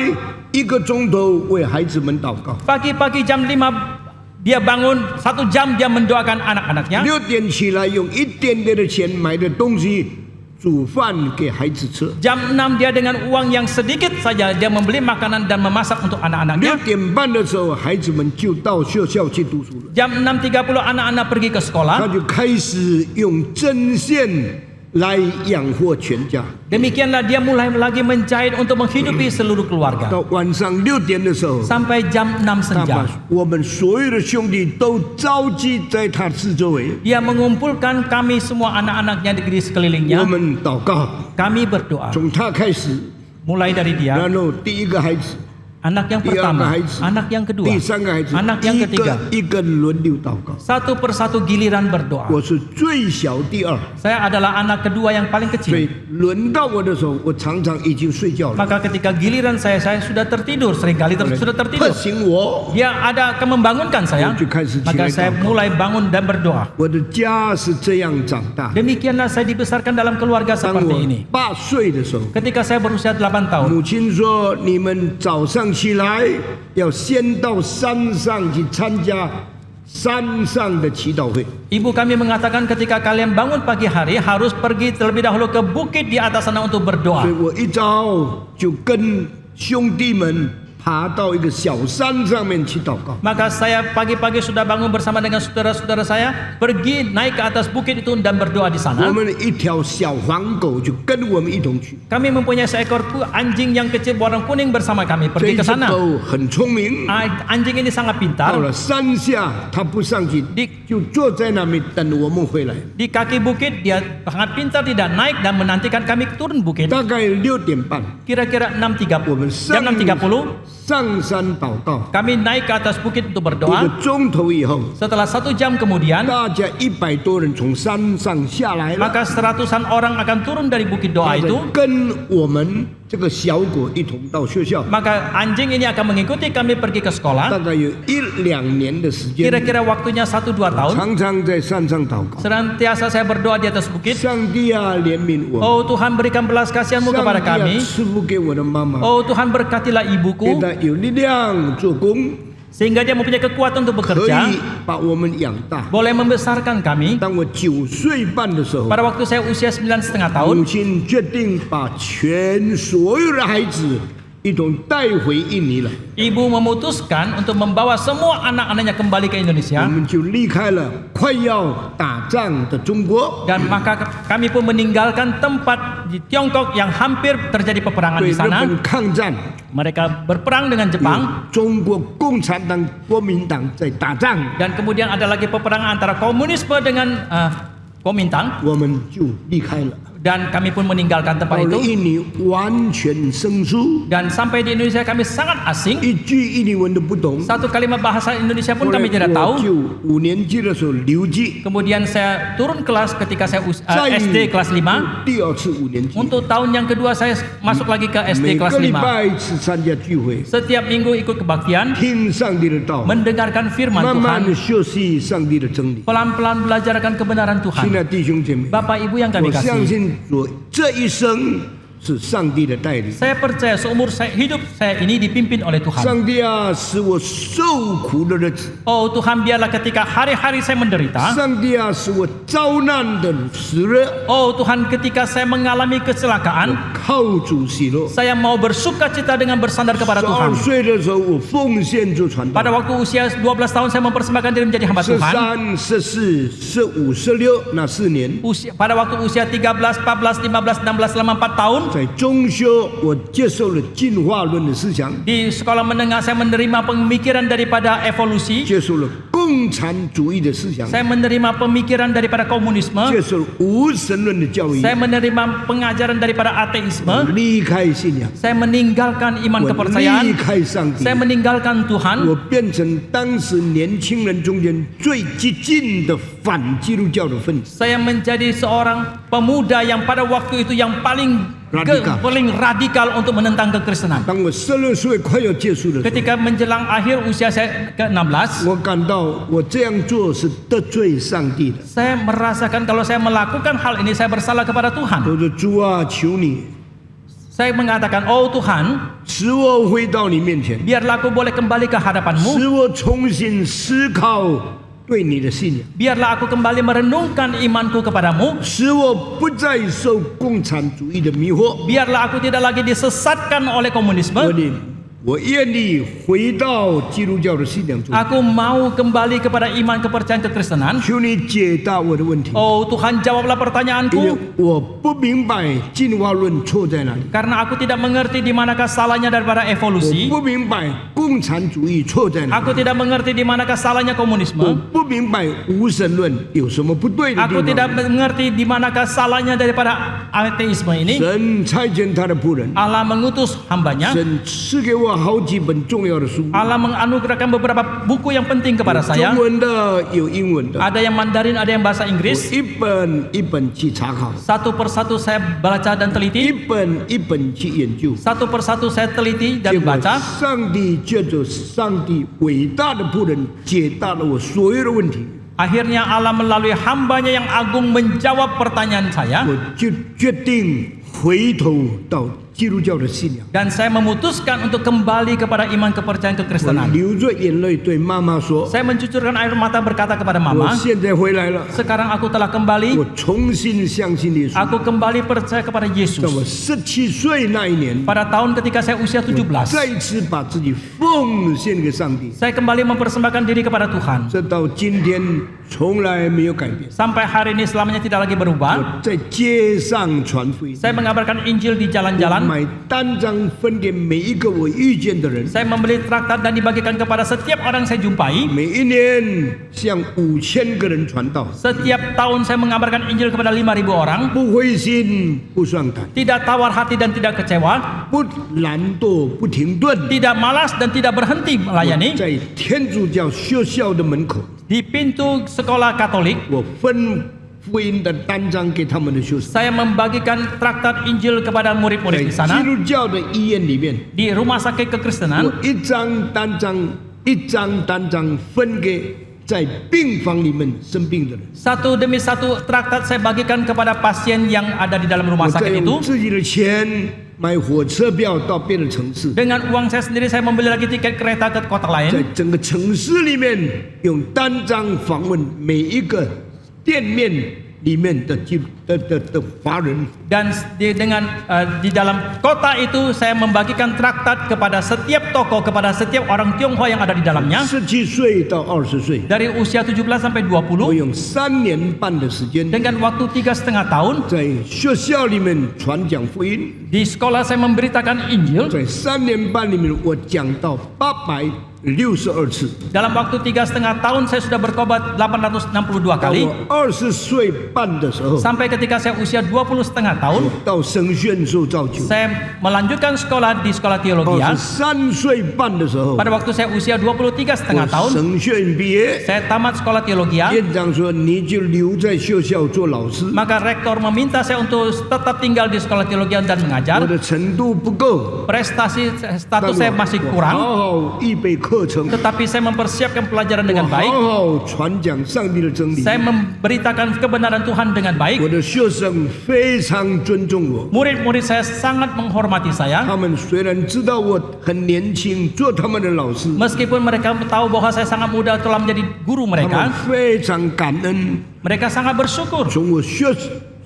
，1个钟头为孩子们祷告。 Pagi-pagi jam 5 dia bangun, 1 jam dia mendoakan anak-anaknya. 6点起来，用一点点的钱买的东西煮饭给孩子吃。 Jam 6 dia dengan uang yang sedikit saja dia membeli makanan dan memasak untuk 6 anak-anaknya. 点半的时候，孩子们就到学校去读书了。 Jam 6.30 anak-anak pergi ke 他 sekolah. 就开始用针线来养活全家。 Demikianlah dia mulai lagi menjahit untuk menghidupi seluruh keluarga. 到晚上6点的时候， Sampai jam 6他 senja. 把我们所有的兄弟都召集在他四周围， Dia mengumpulkan kami semua anak-anaknya di 我 sekelilingnya. 们祷告， Kami berdoa. 从他开始， Mulai dari dia, 然后第一个孩子， anak yang 第二个 pertama, 孩子， anak yang kedua, 第三个孩子， anak yang 一 ketiga. 个一个轮流祷告。 Satu persatu giliran berdoa. 我是最小第二， Saya adalah anak kedua yang paling 所 kecil. 以轮到我的时候，我常常已经睡觉了。 Maka ketika giliran saya sudah tertidur, seringkali sudah 特 tertidur. 醒我， Dia ada akan membangunkan saya. 我就开始起 Maka 来 saya 祷告。 mulai bangun dan berdoa. 我的家是这样长大。 Demikianlah saya dibesarkan dalam keluarga 当 seperti 我 ini. 8岁的时候， Ketika saya berusia 8 tahun, 母亲说：“你们早上起来要先到山上去参加山上的祈祷会。 ibu kami mengatakan ketika kalian bangun pagi hari harus pergi terlebih dahulu ke bukit di atas sana untuk 所以 berdoa. 我一早就跟兄弟们爬到一个小山上面去祷告。 Maka saya pagi-pagi sudah bangun bersama dengan saudara-saudara saya, pergi naik ke atas bukit itu dan berdoa di 我 sana. 们一条小黄狗就跟我们一同去。 Kami mempunyai seekor anjing yang kecil warna kuning bersama kami 这 pergi 一 ke 只 sana. 狗很聪明， Anjing ini sangat 到 pintar. 了山下它不上去，就坐在那边等我们回来。 Di kaki bukit dia sangat pintar tidak naik dan menantikan kami turun bukit. 大概6点半， Kira-kira 6.30 我们 jam 6.30上山祷告。 kami naik ke atas bukit untuk 1个 berdoa. 钟头以后， Setelah 1 jam kemudian, 大家100多人从山上下来了， maka seratusan orang akan turun dari bukit doa 大家 itu. 跟我们这个小狗一同到学校。 Maka anjing ini akan mengikuti kami pergi ke 大 sekolah. 概有1-2年的时间， Kira-kira waktunya 1-2 tahun. 常常在山上祷告。 Senantiasa saya berdoa di atas bukit. 上帝啊，怜悯我们！ Oh Tuhan berikan belas kasihan-Mu 上 kepada 帝啊， kami. 赐福给我的妈妈， Oh Tuhan berkatilah 给 ibuku 她有力量做工， sehingga dia mempunyai kekuatan untuk 可 bekerja, 以把我们养大。 boleh membesarkan kami. 当我9岁半的时候， Pada waktu saya usia 9,5 tahun, 母亲决定把所有的孩子一同带回印尼来， ibu memutuskan untuk membawa semua anak-anaknya kembali ke 我 Indonesia. 们就离开了快要打仗的中国， Dan maka kami pun meninggalkan tempat di Tiongkok yang hampir terjadi peperangan 对 di 日 sana. 本抗战。 Mereka berperang dengan Jepang. 中国共产党、国民党在打仗， Dan kemudian ada lagi peperangan antara komunisme dengan Kuomintang. 我们就离开了。Dan kami pun meninggalkan 到 tempat 了 itu. 印尼完全生疏， Dan sampai di Indonesia kami sangat asing. 一句印尼文都不懂。 Satu kalimat bahasa Indonesia 后 pun 来 kami tidak 我 tahu. 就5年级的时候留级， Kemudian saya turun kelas ketika saya 再 SD kelas 5. 第2次5年级， Untuk tahun yang kedua saya masuk lagi ke 每 SD kelas 个礼 5. 拜一次参加聚会， Setiap minggu ikut kebaktian, 听上帝的道， mendengarkan firman 慢慢 Tuhan, 的学习上帝的真理。 pelan-pelan belajarkan kebenaran 亲 Tuhan. 爱的弟兄姐妹， Bapak Ibu yang kami 我相 kasih, 信我这一生是上帝的带领。 saya percaya seumur hidup saya ini dipimpin oleh Tuhan. 上帝啊，使我受苦的日子； Oh Tuhan, biarlah ketika hari-hari saya menderita. 上帝啊，使我遭难的时日， Oh Tuhan, ketika saya mengalami kecelakaan, 靠主喜乐。 saya mau bersuka cita dengan bersandar kepada 12 Tuhan. 岁的时候，我奉献做传道 Pada。waktu usia 12 tahun saya mempersembahkan diri menjadi hamba Tuhan. 13、14、15、16那4年， Pada waktu usia 13, 14, 15, 16 selama 4 tahun. 在中修，我接受了进化论的思想， Di sekolah menengah saya menerima pemikiran daripada evolusi. 接受了共产主义的思想， Saya menerima pemikiran daripada komunisme. 接受了无神论的教育， Saya menerima pengajaran daripada ateisme. 离开信仰， Saya meninggalkan iman 我 kepercayaan. 离开上帝 Saya，meninggalkan Tuhan. 我变成当时年轻人中间最激进的反基督教的分子。 Saya menjadi seorang pemuda yang pada waktu itu yang paling radikal untuk menentang kekristenan. 当我12岁快要结束的时候， Ketika menjelang akhir usia saya ke-16, 我感到我这样做是得罪上帝的。 saya merasakan kalau saya melakukan hal ini saya bersalah kepada Tuhan. 我说主啊，求你 Saya mengatakan, oh Tuhan, 使我回到你面前， biarlah aku boleh kembali ke hadapan-Mu. 使我重新思考对你的信仰， Biarlah aku kembali merenungkan imanku kepadamu. 使我不再受共产主义的迷惑。 Biarlah aku tidak lagi disesatkan oleh 我 komunisme. 我愿意回到基督教的信仰中， Aku mau kembali kepada iman kepercayaan kekristenan. 求你解答我的问题， Oh Tuhan, jawablah 因为 pertanyaanku. 我不明白进化论错在哪里， Karena aku tidak mengerti di manakah salahnya daripada 我 evolusi. 不明白共产主义错在哪里， Aku tidak mengerti di manakah salahnya 我 komunisme. 不明白无神论有什么不对的 Aku 地 tidak 方。 mengerti di manakah salahnya daripada ateisme ini. 神差遣他的仆人， Allah mengutus hambanya. 神赐给我好几本重要的书， Allah menganugerahkan beberapa buku yang penting kepada 中 saya. 文的有英文的， Ada yang Mandarin, ada yang bahasa 我 Inggris. 一本一本去查考， Satu persatu saya baca dan 一 teliti. 本一本去研究。 Satu persatu saya teliti 结 dan 果 baca. 上帝借着上帝伟大的仆人解答了我所有的问题， Akhirnya Allah melalui hambanya yang agung menjawab pertanyaan saya. 我就决定回头到基督教的信仰。 Dan saya memutuskan untuk kembali kepada iman kepercayaan 我 kekristenan. 流着眼泪对妈妈说 Saya mencucurkan air mata berkata kepada：“ 我 Mama, 现在回来了， sekarang aku telah kembali. 我重新相信耶稣。 Aku kembali percaya kepada 在 Yesus. 我17岁那一年， Pada tahun ketika saya usia 17, 再一次把自己奉献给上帝， saya kembali mempersembahkan diri kepada Tuhan. 这到今天从来没有改变。 Sampai hari ini selamanya tidak lagi berubah. 我在街上传福音， Saya mengabarkan Injil di 我 jalan-jalan. 买单张分给每一个我遇见的人。 Saya membeli traktat dan dibagikan kepada setiap orang saya jumpai. 每一年向5000个人传道， Setiap tahun saya mengabarkan Injil kepada 5.000 orang. 不灰心，不上胆， Tidak tawar hati dan tidak kecewa. 不懒惰，不停顿。 Tidak malas dan tidak berhenti 我 melayani. 在天主教学校的门口， Di pintu sekolah Katolik, 我分福音的单张给他们的学生。 saya membagikan traktat Injil kepada 在 murid-murid di 基 sana. 督教的医院里面， Di rumah sakit 我 kekristenan, 一张单张，一张单张分给在病房里面生病的人。 satu demi satu traktat saya bagikan kepada pasien yang ada di dalam rumah 我再 sakit 用 itu. 自己的钱买火车票到别的城市， Dengan uang saya sendiri saya membeli lagi tiket kereta ke kota 在 lain. 整个城市里面用单张访问每一个店面里面的华人。 Dan di dalam kota itu saya membagikan traktat kepada setiap toko, kepada setiap orang Tionghoa yang ada di dalamnya. 17岁到20岁， Dari usia 17 sampai 我 20, 用3年半的时间 dengan waktu 3,5 tahun, 在学校里面传讲福音， di sekolah saya memberitakan Injil. 在3年半里面我讲到800 62次。 Dalam waktu 3,5 tahun saya sudah bertobat 862 到 kali. 我20岁半的时候， Sampai ketika saya usia 20,5 tahun, 到神学院受造就。 saya melanjutkan sekolah di sekolah 我 teologi. 13岁半的时候， Pada waktu saya usia 23,5 我 tahun, 神学院毕业， saya tamat sekolah teologi. 院长说你就留在学校做老师。 Maka rektor meminta saya untuk tetap tinggal di sekolah teologi dan 我 mengajar. 的程度不够， Prestasi 但 status saya masih 我 kurang, 好好预备课程， tetapi saya mempersiapkan pelajaran 我 dengan 好 baik. 好传讲上帝的真理。 Saya memberitakan kebenaran Tuhan dengan 我 baik. 的学生非常尊重我， Murid-murid saya sangat menghormati saya. 他们虽然知道我很年轻，做他们的老师， Meskipun mereka tahu bahwa saya sangat muda telah menjadi guru 他们 mereka, 非常感恩 mereka sangat bersyukur 从我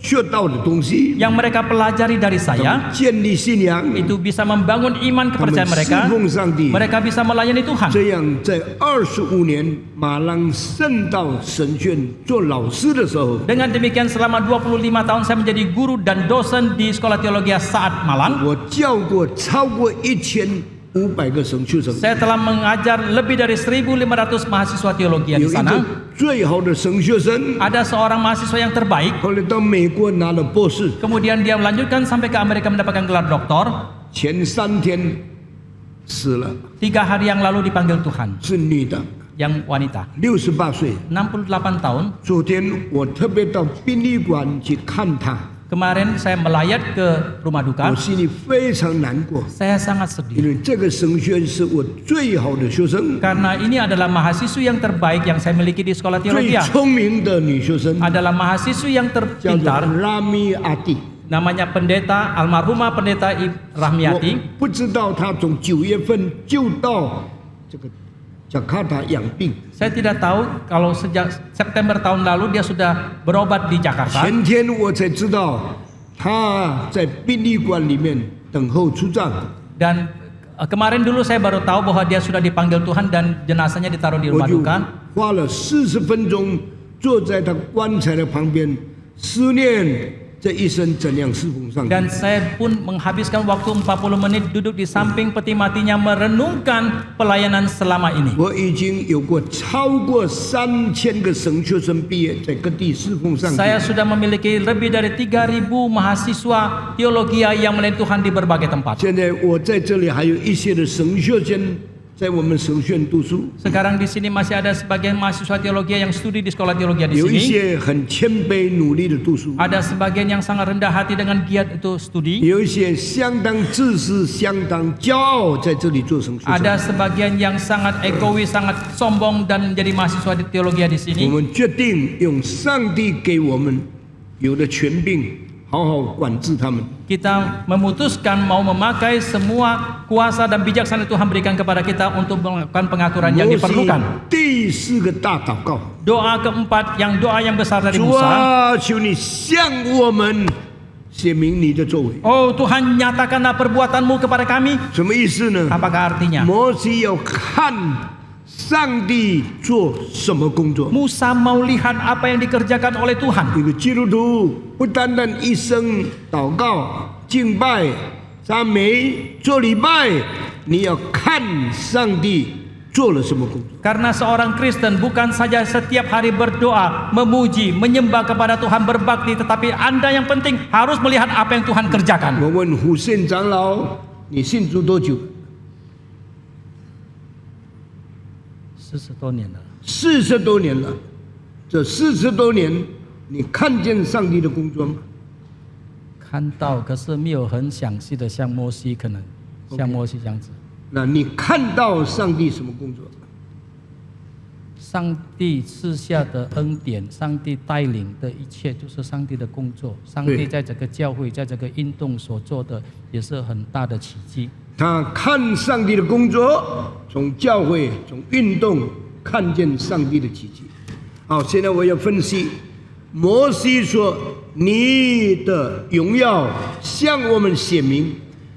学到的东西， yang mereka pelajari dari 他 saya 们建立信仰， itu bisa membangun iman 他们 kepercayaan 侍 mereka. 奉上帝。 Mereka bisa melayani Tuhan. 这样，在25年马郎圣道神学院做老师的时候， Dengan demikian selama 25 tahun saya menjadi guru dan dosen di sekolah teologi saat Malang. 我教过超过1500个神学生， Saya telah mengajar lebih dari 1.500 mahasiswa teologi 有 di 一 sana. 个最好的神学生， Ada seorang mahasiswa yang terbaik. 后来到美国拿了博士， Kemudian dia melanjutkan sampai ke Amerika mendapatkan gelar doktor. 前3天死了， 3 hari yang lalu dipanggil Tuhan. 是女的， Yang wanita, 68岁。 68 tahun. 昨天我特别到殡仪馆去看她， Kemarin saya melayat ke rumah 我 duka. 心里非常难过， Saya sangat 因 sedih 为这个神学院是我最好的学生， karena ini adalah mahasiswi yang terbaik yang saya miliki di sekolah 最 teologi. 聪明的女学生， Adalah mahasiswi yang 叫做 terpintar. 拉米阿蒂。 Namanya pendeta almarhumah pendeta 我 Rahmiati. 不知道她从9月份就到这个加卡达养病， Saya tidak tahu kalau sejak September tahun lalu dia sudah berobat di Jakarta. 前天我才知道她在殡仪馆里面等候出葬。 Dan kemarin dulu saya baru tahu bahwa dia sudah dipanggil Tuhan dan jenazahnya ditaruh di 我 rumah 就 duka. 花了40分钟坐在他棺材的旁边，思念这一生怎样侍奉上帝。 Dan saya pun menghabiskan waktu 40 menit duduk di samping peti matinya merenungkan pelayanan selama ini. 我已经有过超过3000个神学生毕业，在各地侍奉上帝。 Saya sudah memiliki lebih dari 3.000 mahasiswa teologi yang melayani Tuhan di berbagai tempat. 现在我在这里还有一些的神学生在我们神学院读书， Sekarang di sini masih ada sebagian mahasiswa teologi yang studi di sekolah teologi di 有一 sini. 些很谦卑努力的读书， Ada sebagian yang sangat rendah hati dengan giat itu studi. 有一些相当自私、相当骄傲，在这里做神学生。 Ada sebagian yang sangat egois, sangat sombong dan menjadi mahasiswa di teologi di 我 sini. 们决定用上帝给我们有的权柄，好好管制他们。 Kita memutuskan mau memakai semua kuasa dan bijaksana Tuhan berikan kepada kita untuk melakukan pengaturan yang 摩西 diperlukan. 第4个大祷告， Doa keempat yang doa yang besar dari 主 Musa. 啊，求你向我们显明你的作为。 Oh Tuhan, nyatakanlah perbuatanmu kepada kami. 什么意思呢？ Apakah artinya? 摩西要看上帝做什么工作。 Musa mau lihat apa yang dikerjakan oleh Tuhan. 一个基督徒不单单一生祷告、敬拜、赞美、做礼拜，你要看上帝做了什么工作。 Karena seorang Kristen bukan saja setiap hari berdoa, memuji, menyembah kepada Tuhan, berbakti, tetapi Anda yang penting harus melihat apa yang Tuhan kerjakan. 我问虎宪长老，你信主多久40多年了。 ？40多年了。这40多年，你看见上帝的工作吗？看到，可是没有很详细的像摩西，可能像摩西这样子。那你看到上帝什么工作？上帝赐下的恩典，上帝带领的一切，就是上帝的工作。上帝在这个教会，在这个运动所做的，也是很大的奇迹。 他看上帝的工作，从教会、从运动看见上帝的奇迹。好，现在我要分析。摩西说：“你的荣耀向我们显明，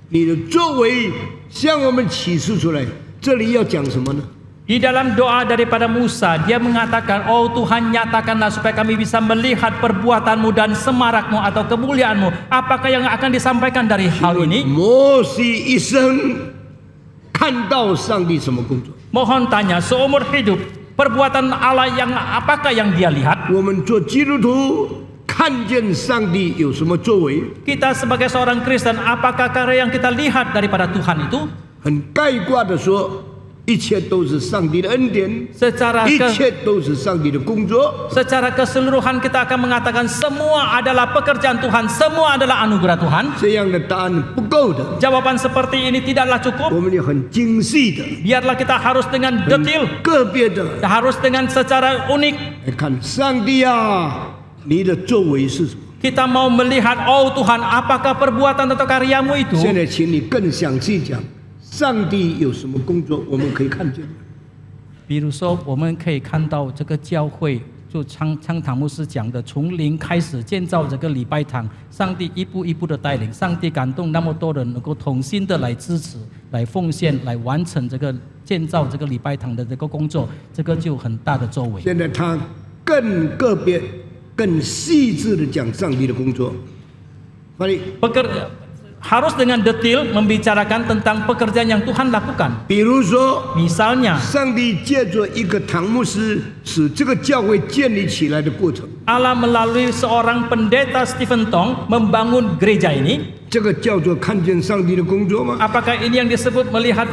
你的作为向我们启示出来。”这里要讲什么呢？ Di dalam doa daripada Musa, dia mengatakan, "Oh Tuhan, nyatakanlah supaya kami bisa melihat perbuatanmu dan semarakmu atau kemuliaanmu. Apakah yang akan disampaikan dari hal ini?" 摩西一生看到上帝什么工作？ Mohon tanya, seumur hidup perbuatan Allah yang apakah yang dia lihat? 我们做基督徒看见上帝有什么作为， Kita sebagai seorang Kristen, apakah karya yang kita lihat daripada Tuhan itu? 很概括的说，一切都是上帝的恩典， Secara 一切都是上帝的工作。 secara keseluruhan kita akan mengatakan semua adalah pekerjaan Tuhan, semua adalah anugerah Tuhan. 这样的答案不够的， Jawaban seperti ini tidaklah 我 cukup. 们也很精细的、 Biarlah kita harus dengan 很 detail, 个别的 harus dengan secara unik. 来看上帝啊，你的作为是什么？ Kita mau melihat, oh Tuhan, apakah perbuatan atau karyamu itu? 现在，请你更详细讲，上帝有什么工作，我们可以看见。比如说，我们可以看到这个教会，就昌堂牧师讲的，从零开始建造这个礼拜堂，上帝一步一步的带领，上帝感动那么多人能够同心的来支持、来奉献、来完成这个建造这个礼拜堂的这个工作，这个就有很大的作为。现在他更个别、更细致的讲上帝的工作。翻译， Harus dengan detail membicarakan tentang pekerjaan yang Tuhan lakukan. 比如说， Misalnya, 上帝借着一个唐牧师使这个教会建立起来的过程， Allah melalui seorang pendeta Stephen Tong membangun gereja ini. 这个叫做看见上帝的工作吗？ Apakah ini yang disebut melihat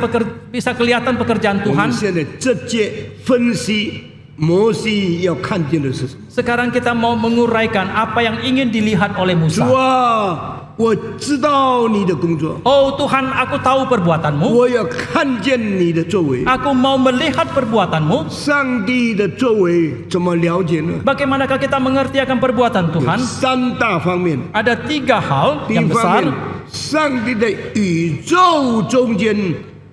bisa kelihatan pekerjaan 我们 Tuhan? 现在这届分析摩西要看见的是什么？ Sekarang kita mau menguraikan apa yang ingin dilihat oleh 主 Musa. 啊，我知道你的工作， Oh Tuhan, aku tahu perbuatanmu. 我要看见你的作为。 Aku mau melihat perbuatanmu. 上帝的作为怎么了解呢？ Bagaimanakah kita mengerti akan perbuatan 有 Tuhan? 三大方面。 Ada 3 hal 第一 yang 方 besar. 面，上帝在宇宙中间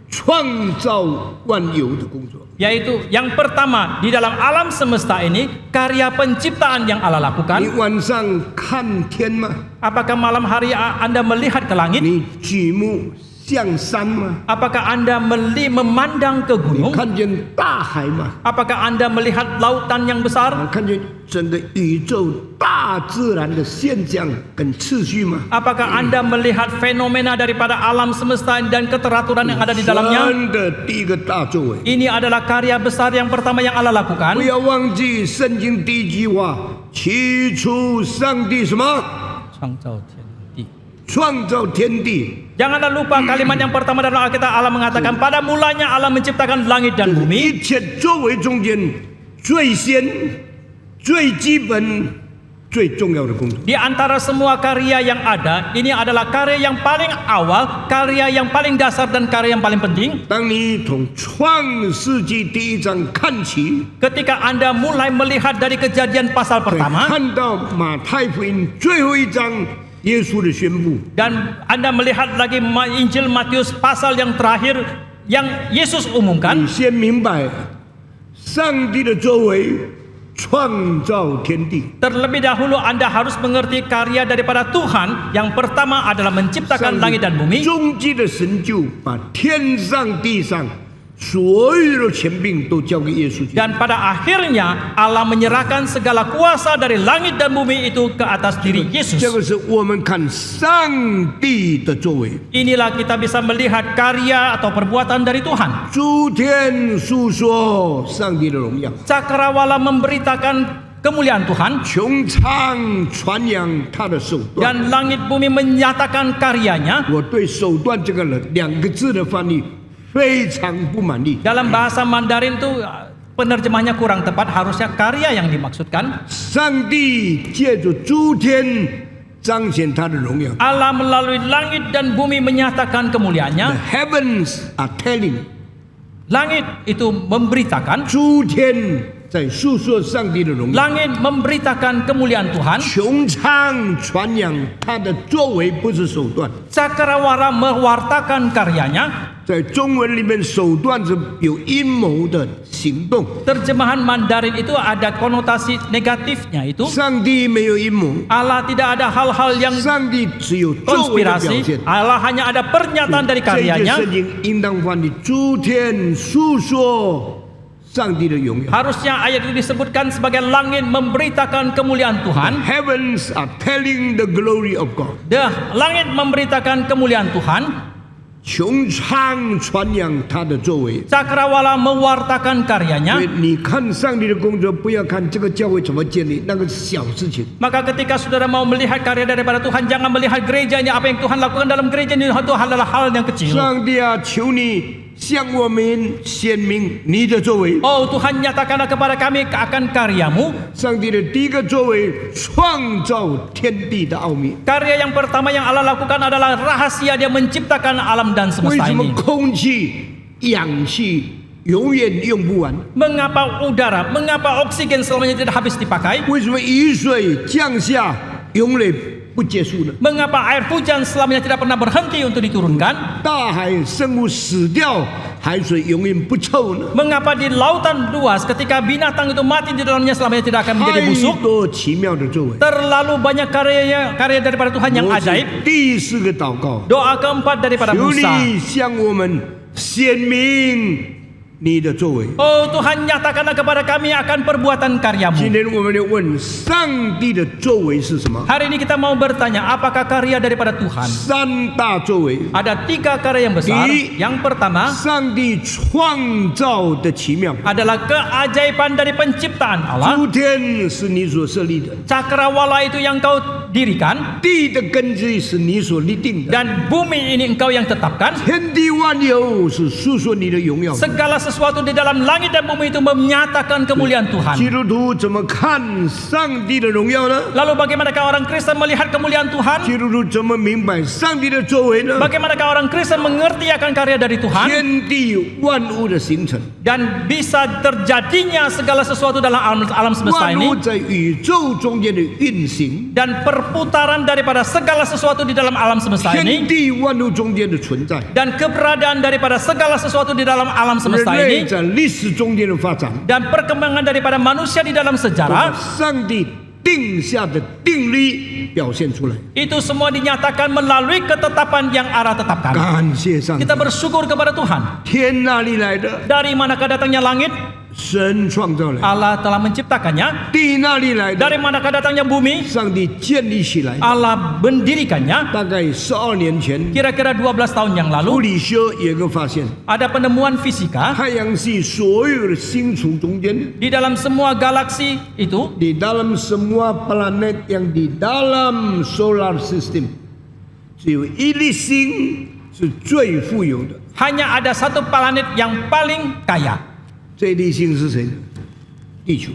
创造万有的工作。 Yaitu yang pertama, di dalam alam semesta ini karya penciptaan yang Allah 你 lakukan. 晚上看天吗？ Apakah malam hari Anda melihat ke langit? 你举目向山吗？ Apakah Anda memandang ke 你 gunung? 看见大海吗？ Apakah Anda melihat lautan yang besar? 看见整个宇宙大自然的现象跟次序吗？ Apakah Anda melihat fenomena daripada alam semesta dan keteraturan yang ada di dalamnya? 神的第一个大作为。 Ini adalah karya besar yang pertama yang Allah 不 lakukan. 要忘记圣经第一句话：起初上帝什么？ 创造天地。创造天地。 Janganlah lupa kalimat yang pertama dalam Alkitab. Allah mengatakan pada mulanya Allah menciptakan langit dan bumi. 一切作为中间最先、最基本、最重要的工作。 Di antara semua karya yang ada, ini adalah karya yang paling awal, karya yang paling dasar dan karya yang paling penting. 当你从创世纪第一章看起， Ketika Anda mulai melihat dari kejadian pasal 会 pertama 看到马太福音最后一章耶稣的宣布。 dan Anda melihat lagi Injil Matius pasal yang terakhir yang Yesus 你 umumkan, 先明白上帝的作为创造天地。 terlebih dahulu Anda harus mengerti karya daripada Tuhan. Yang pertama adalah menciptakan langit dan bumi. 终极的神就把天上地上所有的权柄都交给耶稣基督。 Dan pada akhirnya Allah menyerahkan segala kuasa dari langit dan bumi itu ke atas diri 这 Yesus. 个是我们看上帝的作为。 Inilah kita bisa melihat karya atau perbuatan dari Tuhan. 诸天述说上帝的荣耀， Cakrawala memberitakan kemuliaan Tuhan 穹苍传扬他的手段。 dan langit bumi menyatakan karyanya. 我对手段这个两个字的翻译非常不满意。 Dalam bahasa Mandarin itu penerjemahnya kurang tepat, harusnya karya yang dimaksudkan. 上帝借着诸天彰显他的荣耀。 Allah melalui langit dan bumi menyatakan The kemuliaannya. heavens are telling， Langit itu memberitakan, 诸天在述说上帝的荣耀。 langit memberitakan kemuliaan Tuhan. 穹苍传扬他的作为，不是手段。 Cakrawala mewartakan karyanya. 在中文里面，手段是有阴谋的行动。 Terjemahan Mandarin itu ada konotasi negatifnya itu. 上帝没有阴谋， Allah tidak ada hal-hal yang 上帝只有作为的表 konspirasi. 现。 Allah hanya ada pernyataan dari 这一节 karyanya. 圣经应当翻译：诸天述说上帝的荣耀。 Harusnya ayat itu disebutkan sebagai langit memberitakan kemuliaan Tuhan. Heavens are telling the glory of God。 Langit memberitakan kemuliaan Tuhan. 穹苍传扬他的作为。 Cakrawala mewartakan 所 karyanya. 以你看上帝的工作，不要看这个教会怎么建立，那个是小事情。 Maka ketika saudara mau melihat karya daripada Tuhan, jangan melihat gerejanya, apa yang Tuhan lakukan dalam gereja ini itu adalah hal yang kecil. 上帝啊，求你向我们显明你的作为。 Oh Tuhan, nyatakanlah kepada kami akan karyamu. 上帝的第一个作为，创造天地的奥秘。 Karya yang pertama yang Allah lakukan adalah rahasia Dia menciptakan alam dan 为 semesta 什么 ini. 空气、氧气永远用不完？ Mengapa udara, mengapa oksigen selamanya tidak habis dipakai? 为什么雨水降下永远不结束呢？ Mengapa air hujan selamanya tidak pernah berhenti untuk diturunkan? 大海生物死掉，海水永远不臭呢？ Mengapa di lautan luas ketika binatang itu mati di dalamnya selamanya tidak akan menjadi 太 busuk? 多奇妙的作为。 Terlalu banyak karya daripada Tuhan yang 我 ajaib. 是第四个祷告， Doa keempat daripada 求 Musa. 你向我们显明你的作为。 Oh Tuhan, nyatakanlah kepada kami akan perbuatan 今 karyamu. 天我们要问上帝的作为是什么？ Hari ini kita mau bertanya, apakah karya daripada Tuhan? 三大作为。 Ada 3 karya yang besar. Di- Yang pertama 上帝创造的奇妙， adalah keajaiban dari penciptaan Allah. 诸天是你所设立的， Cakrawala itu yang kau dirikan, 地的根基是你所立定的， dan bumi ini engkau yang tetapkan. 天地万有是诉说你的荣耀。 Segala sesuatu di dalam langit dan bumi itu menyatakan kemuliaan 基 Tuhan. 督徒怎么看上帝的荣耀呢？ Lalu bagaimanakah orang Kristen melihat kemuliaan Tuhan? 基督徒怎么明白上帝的作为呢？ Bagaimanakah orang Kristen mengerti akan karya dari Tuhan? 天地万物的形成， Dan bisa terjadinya segala sesuatu dalam alam semesta 万物 ini. 在宇宙中间的运行， Dan perputaran daripada segala sesuatu di dalam alam semesta 天 ini. 地万物中间的存在， Dan keberadaan daripada segala sesuatu di dalam alam 人 semesta 类 ini. 在历史中间的发展， Dan perkembangan daripada manusia di dalam 把 sejarah. 上帝定下的定律表现出来。 Itu semua dinyatakan melalui ketetapan yang Allah tetapkan. 感谢上帝， Kita bersyukur kepada Tuhan. 天哪里来的？ Dari manakah datangnya langit? 神创造来的。 Allah telah menciptakannya. 地那里来的？ Dari manakah datangnya bumi? 上帝建立起来的。 Allah mendirikannya. 大概12年前， Kira-kira 12 tahun yang 物 lalu 理学有一个发现， ada penemuan fisika 太阳系所有的星球中间， di dalam semua galaksi itu, di dalam semua planet yang di dalam solar system，只有一粒星是最富有的。 hanya ada satu planet yang paling kaya. 这一粒星是谁呢？地球。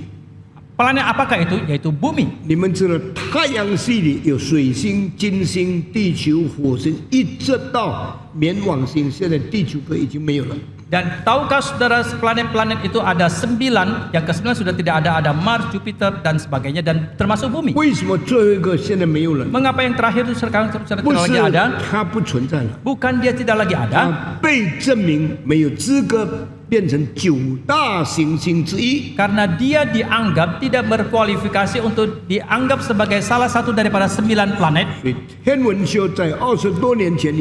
Planet apakah itu? Yaitu bumi. 你们知道太阳系里有水星、金星、地球、火星，一直到冥王星，现在第9个已经没有了。 Dan tahukah saudara planet-planet itu ada 9, yang ke-9 sudah tidak ada, ada Mars, Jupiter dan sebagainya, dan termasuk bumi. 为什么最后一个现在没有了？ Mengapa yang terakhir itu sekarang sudah 不 tidak 是 lagi ada? 它不存在了， Bukan dia tidak lagi ada, 它被证明没有资格变成9大行星之一。 karena dia dianggap tidak berkualifikasi untuk dianggap sebagai salah satu daripada 9 planet. 所以天文学在20多年前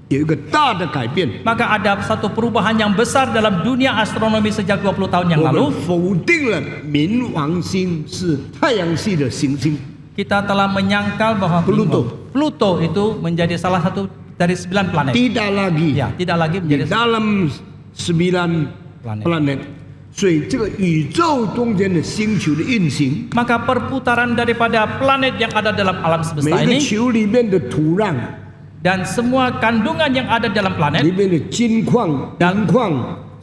有一个大的改变， Maka ada satu perubahan yang besar dalam dunia astronomi sejak 20 tahun yang 我们 lalu. 否定了冥王星是太阳系的行星。 Kita telah menyangkal bahwa Pluto itu menjadi salah satu dari 9 planet. Tidak lagi Ya, tidak lagi di menjadi dalam 9 planet，所以这个宇宙中间的星球的运行， Maka perputaran daripada planet yang ada dalam alam 每 semesta 个 ini 球里面的土壤， dan semua kandungan yang ada dalam 里 planet 面的金矿、银矿、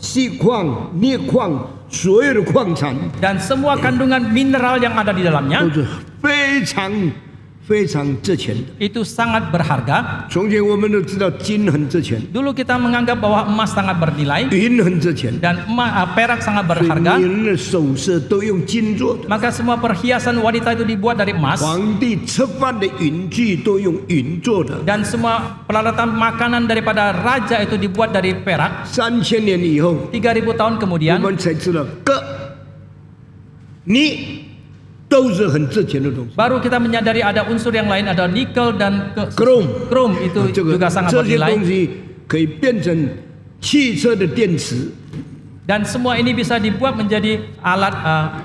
锡矿、镍矿，所有的矿产 dan semua kandungan mineral yang ada di dalamnya 都是非常非常值钱的。 itu sangat berharga. 从前我们都知道金很值钱， Dulu kita menganggap bahwa emas sangat bernilai 银很值钱， dan perak sangat 所以 berharga. 女人的首饰都用金做的， Maka semua perhiasan wanita itu dibuat dari emas 皇帝吃饭的银具都用银做的。 dan semua peralatan makanan daripada raja itu dibuat dari perak. 3000年以后， 3000 tahun 我 kemudian 们才知道你都是很值钱的东西。 baru kita menyadari ada unsur yang lain, ada nikel dan Chrome chrome itu 这个 juga sangat 这些 bernilai. 东西可以变成汽车的电池， Dan semua ini bisa dibuat menjadi alat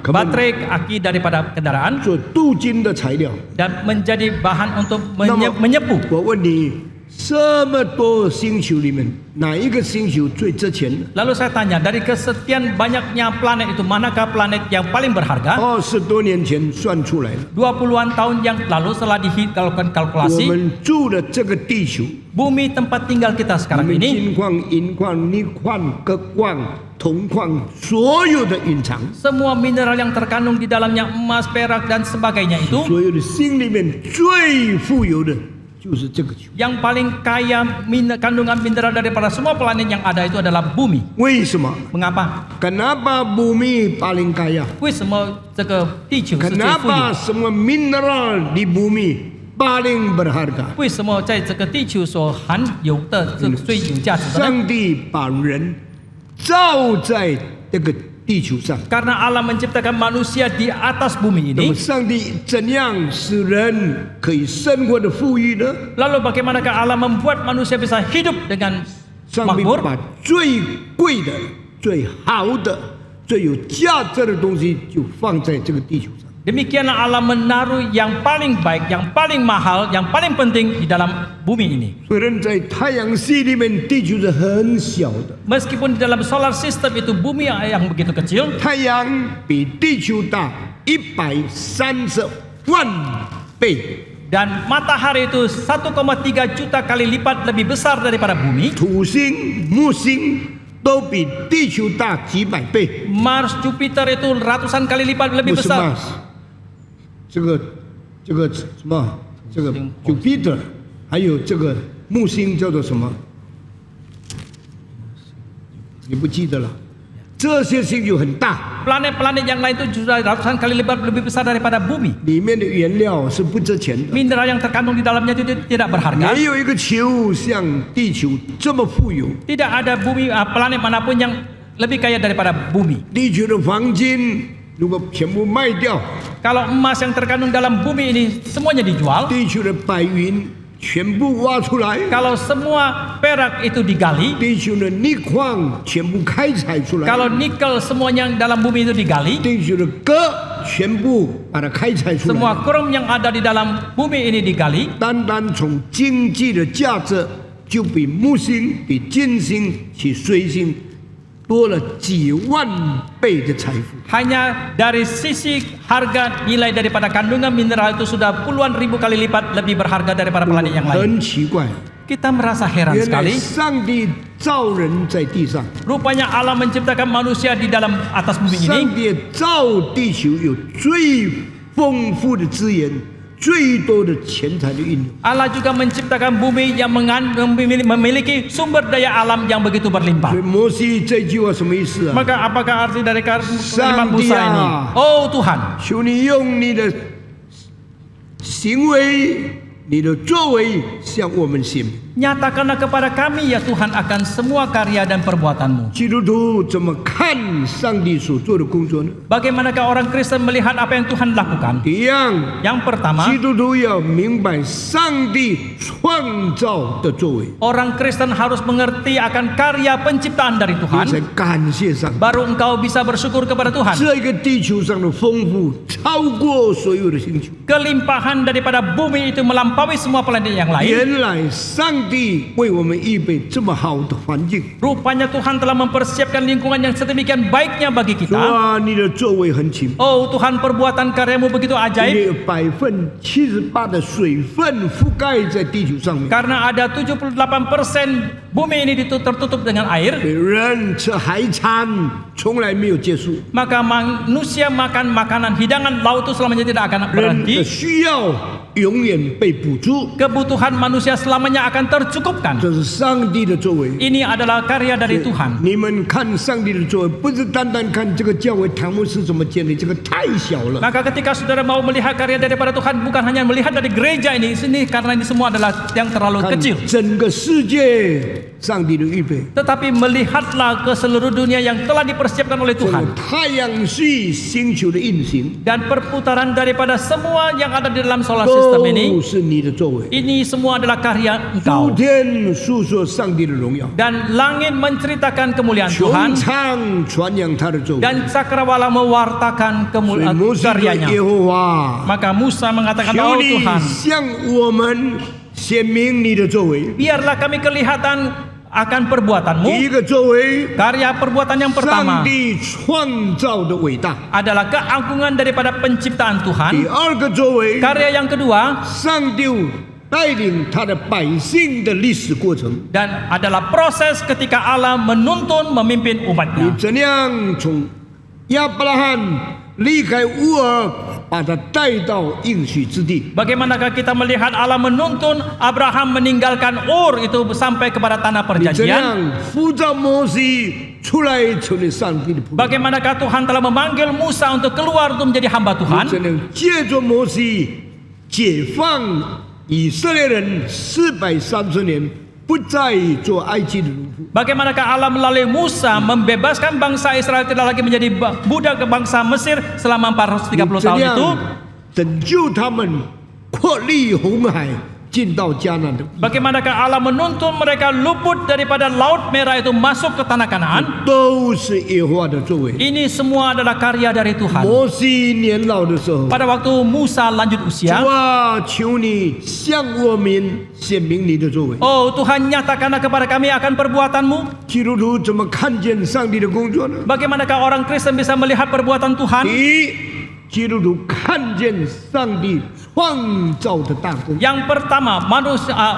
baterai aki daripada kendaraan 做镀金的材料。 dan menjadi bahan untuk 那么 menyepuh. 我问你，这么多星球里面，哪一个星球最值钱的？ Lalu saya tanya, dari kesekian banyaknya planet itu, manakah planet yang paling berharga? 20多年前算出来了， 20-an tahun yang lalu setelah dilakukan 我 kalkulasi, 们住的这个地球， bumi tempat tinggal kita 里 sekarang 面 ini, 金矿、银矿、镍矿、铬矿、铜矿，所有的蕴藏， semua mineral yang terkandung di dalamnya, emas, perak dan sebagainya itu, 所有的星里面最富有的就是这个球。 yang paling kaya kandungan mineral daripada semua planet yang ada itu adalah bumi. 为什么？ Mengapa? Kenapa bumi paling kaya? 为什么这个地球是最富 Kenapa 有？ semua mineral di bumi paling berharga? 为什么在这个地球所含有的这个最有价值的呢？ 上帝把人造在这个地球上。 Karena Allah menciptakan manusia di atas bumi 那么 ini, 上帝怎样使人可以生活的富裕呢？ lalu bagaimanakah Allah membuat manusia bisa hidup dengan 上帝 makmur? 把最贵的、最好的、最有价值的东西就放在这个地球上。 Demikianlah Allah menaruh yang paling baik, yang paling mahal, yang paling penting di dalam bumi ini. 虽然在太阳系里面，地球是很小的， Meskipun di dalam solar system itu bumi yang begitu kecil, 太阳比地球大130万倍。 dan matahari itu 1,3 juta kali lipat lebih besar daripada bumi. 土星、木星都比地球大几百倍。 Mars, Jupiter itu ratusan kali lipat 不 lebih 是 besar. Mars，这个什么？这个 Jupiter， 还有这个木星叫做什么？你不记得了？这些星球很大， Planet-planet yang lain itu sudah ratusan kali lipat lebih besar daripada bumi. 里面的原料是不值钱的。 Mineral yang terkandung di dalamnya itu tidak berharga. 没有一个球像地球这么富有。 Tidak ada bumi planet manapun yang lebih kaya daripada bumi. 地球的黄金如果全部卖掉， Kalau emas yang terkandung dalam bumi ini semuanya dijual, 地球的白云全部挖出来， kalau semua perak itu digali, 地球的镍矿全部开采出来， kalau nikel semuanya yang dalam bumi itu digali, 地球的铬全部把它开采出来。 semua krom yang ada di dalam bumi ini digali, 单单从经济的价值，就比木星、比金星、比水星多了几万倍的财富。 hanya dari sisi harga nilai daripada kandungan mineral itu sudah puluhan ribu kali lipat lebih berharga daripada planet yang lain. 很奇怪， Kita merasa heran 原来 sekali. 上帝造人在地上， Rupanya Allah menciptakan manusia di dalam atas bumi ini. 上帝也造地球有最丰富的资源，最多的钱财的运用。 Allah juga menciptakan bumi yang memiliki sumber daya alam yang begitu 所 berlimpah. 以摩西这句话什么意思啊？ Maka apakah arti dari kalimat Sangdia. Musa ini? Oh Tuhan, 求你用你的行为、你的作为向我们显明。 nyatakanlah kepada kami ya Tuhan akan semua karya dan perbuatanmu. 基督徒怎么看上帝所做的工作呢？ Bagaimanakah orang Kristen melihat apa yang Tuhan lakukan? 一样， Yang pertama, 基督徒要明白上帝创造的作为， orang Kristen harus mengerti akan karya penciptaan dari 你 Tuhan. 才感谢上帝。 Baru engkau bisa bersyukur kepada Tuhan. 这个地球上的丰富超过所有的星球。 Kelimpahan daripada bumi itu melampaui semua planet yang lain. 原来上帝为我们预备这么好的环境， Rupanya Tuhan telah mempersiapkan lingkungan yang sedemikian baiknya bagi 说 kita. 啊，你的作为很奇妙， Oh Tuhan, perbuatan karyamu begitu 因 ajaib. 为有78%的水分覆盖在地球上面， Karena ada 78% bumi ini tertutup dengan air. 人吃海产从来没有结束， Maka manusia makan makanan hidangan laut itu selamanya tidak akan 人的 berhenti. 需要永远被补足， Kebutuhan manusia selamanya akan tercukupkan. 这是上帝的作为。 Ini adalah karya dari Tuhan. 你们看上帝的作为，不是单单看这个教会堂牧师怎么建立，这个太小了。 Maka ketika saudara mau melihat karya daripada Tuhan, bukan hanya melihat dari gereja ini, karena ini semua adalah yang terlalu 看 kecil. 整个世界，上帝的预备， Tetapi melihatlah ke seluruh dunia yang telah dipersiapkan oleh 整个 Tuhan. 太阳系星球的运行， Dan perputaran daripada semua yang ada di dalam solar system 都 ini, 是你的作为。 ini semua adalah karya 诸 engkau. 天述说上帝的荣耀， Dan langit menceritakan kemuliaan 穹 Tuhan, 苍传扬他的作为。 dan cakrawala mewartakan 所以 kemuliaan 摩西说：“耶 karyanya. 和华， Maka Musa mengatakan, 求 oh 你 Tuhan, 向我们显明你的作为。 Biarlah kami kelihatan akan 第 perbuatanmu. 一个作为， Karya perbuatan yang 上 pertama 帝创造的伟大； adalah keagungan daripada penciptaan 第 Tuhan. 二个作为， Karya yang kedua 上帝带领他的百姓的历史过程。 dan adalah proses ketika Allah menuntun memimpin 你 umatnya. 怎样从亚伯拉罕离开乌尔，把他带到应许之地？ Bagaimanakah kita melihat Allah menuntun Abraham meninggalkan Ur itu sampai kepada tanah 你怎 perjanjian? 样呼召摩西出来成为上帝的仆人？ Bagaimanakah Tuhan telah memanggil Musa untuk keluar untuk menjadi hamba 你 Tuhan? 怎样借着摩西解放以色列人430年，不再做埃及的奴仆？ Bagaimanakah Allah melalui Musa membebaskan bangsa Israel tidak lagi menjadi budak ke bangsa Mesir selama 430 你怎 tahun itu? 样拯救他们脱离红海，进到迦南的地？ Bagaimanakah Allah menuntun mereka luput daripada Laut Merah itu masuk ke tanah Kanaan? 都是耶和华的作为。 Ini semua adalah karya dari Tuhan. 摩西年老的时候， Pada waktu Musa lanjut 主 usia, 啊，求你向我们显明你的作为。 oh Tuhan nyatakanlah kepada kami akan perbuatanmu. 基督徒怎么看见上帝的工作呢？ Bagaimanakah orang Kristen bisa melihat perbuatan Tuhan? 第一，基督徒看见上帝创造的大功。 Yang pertama,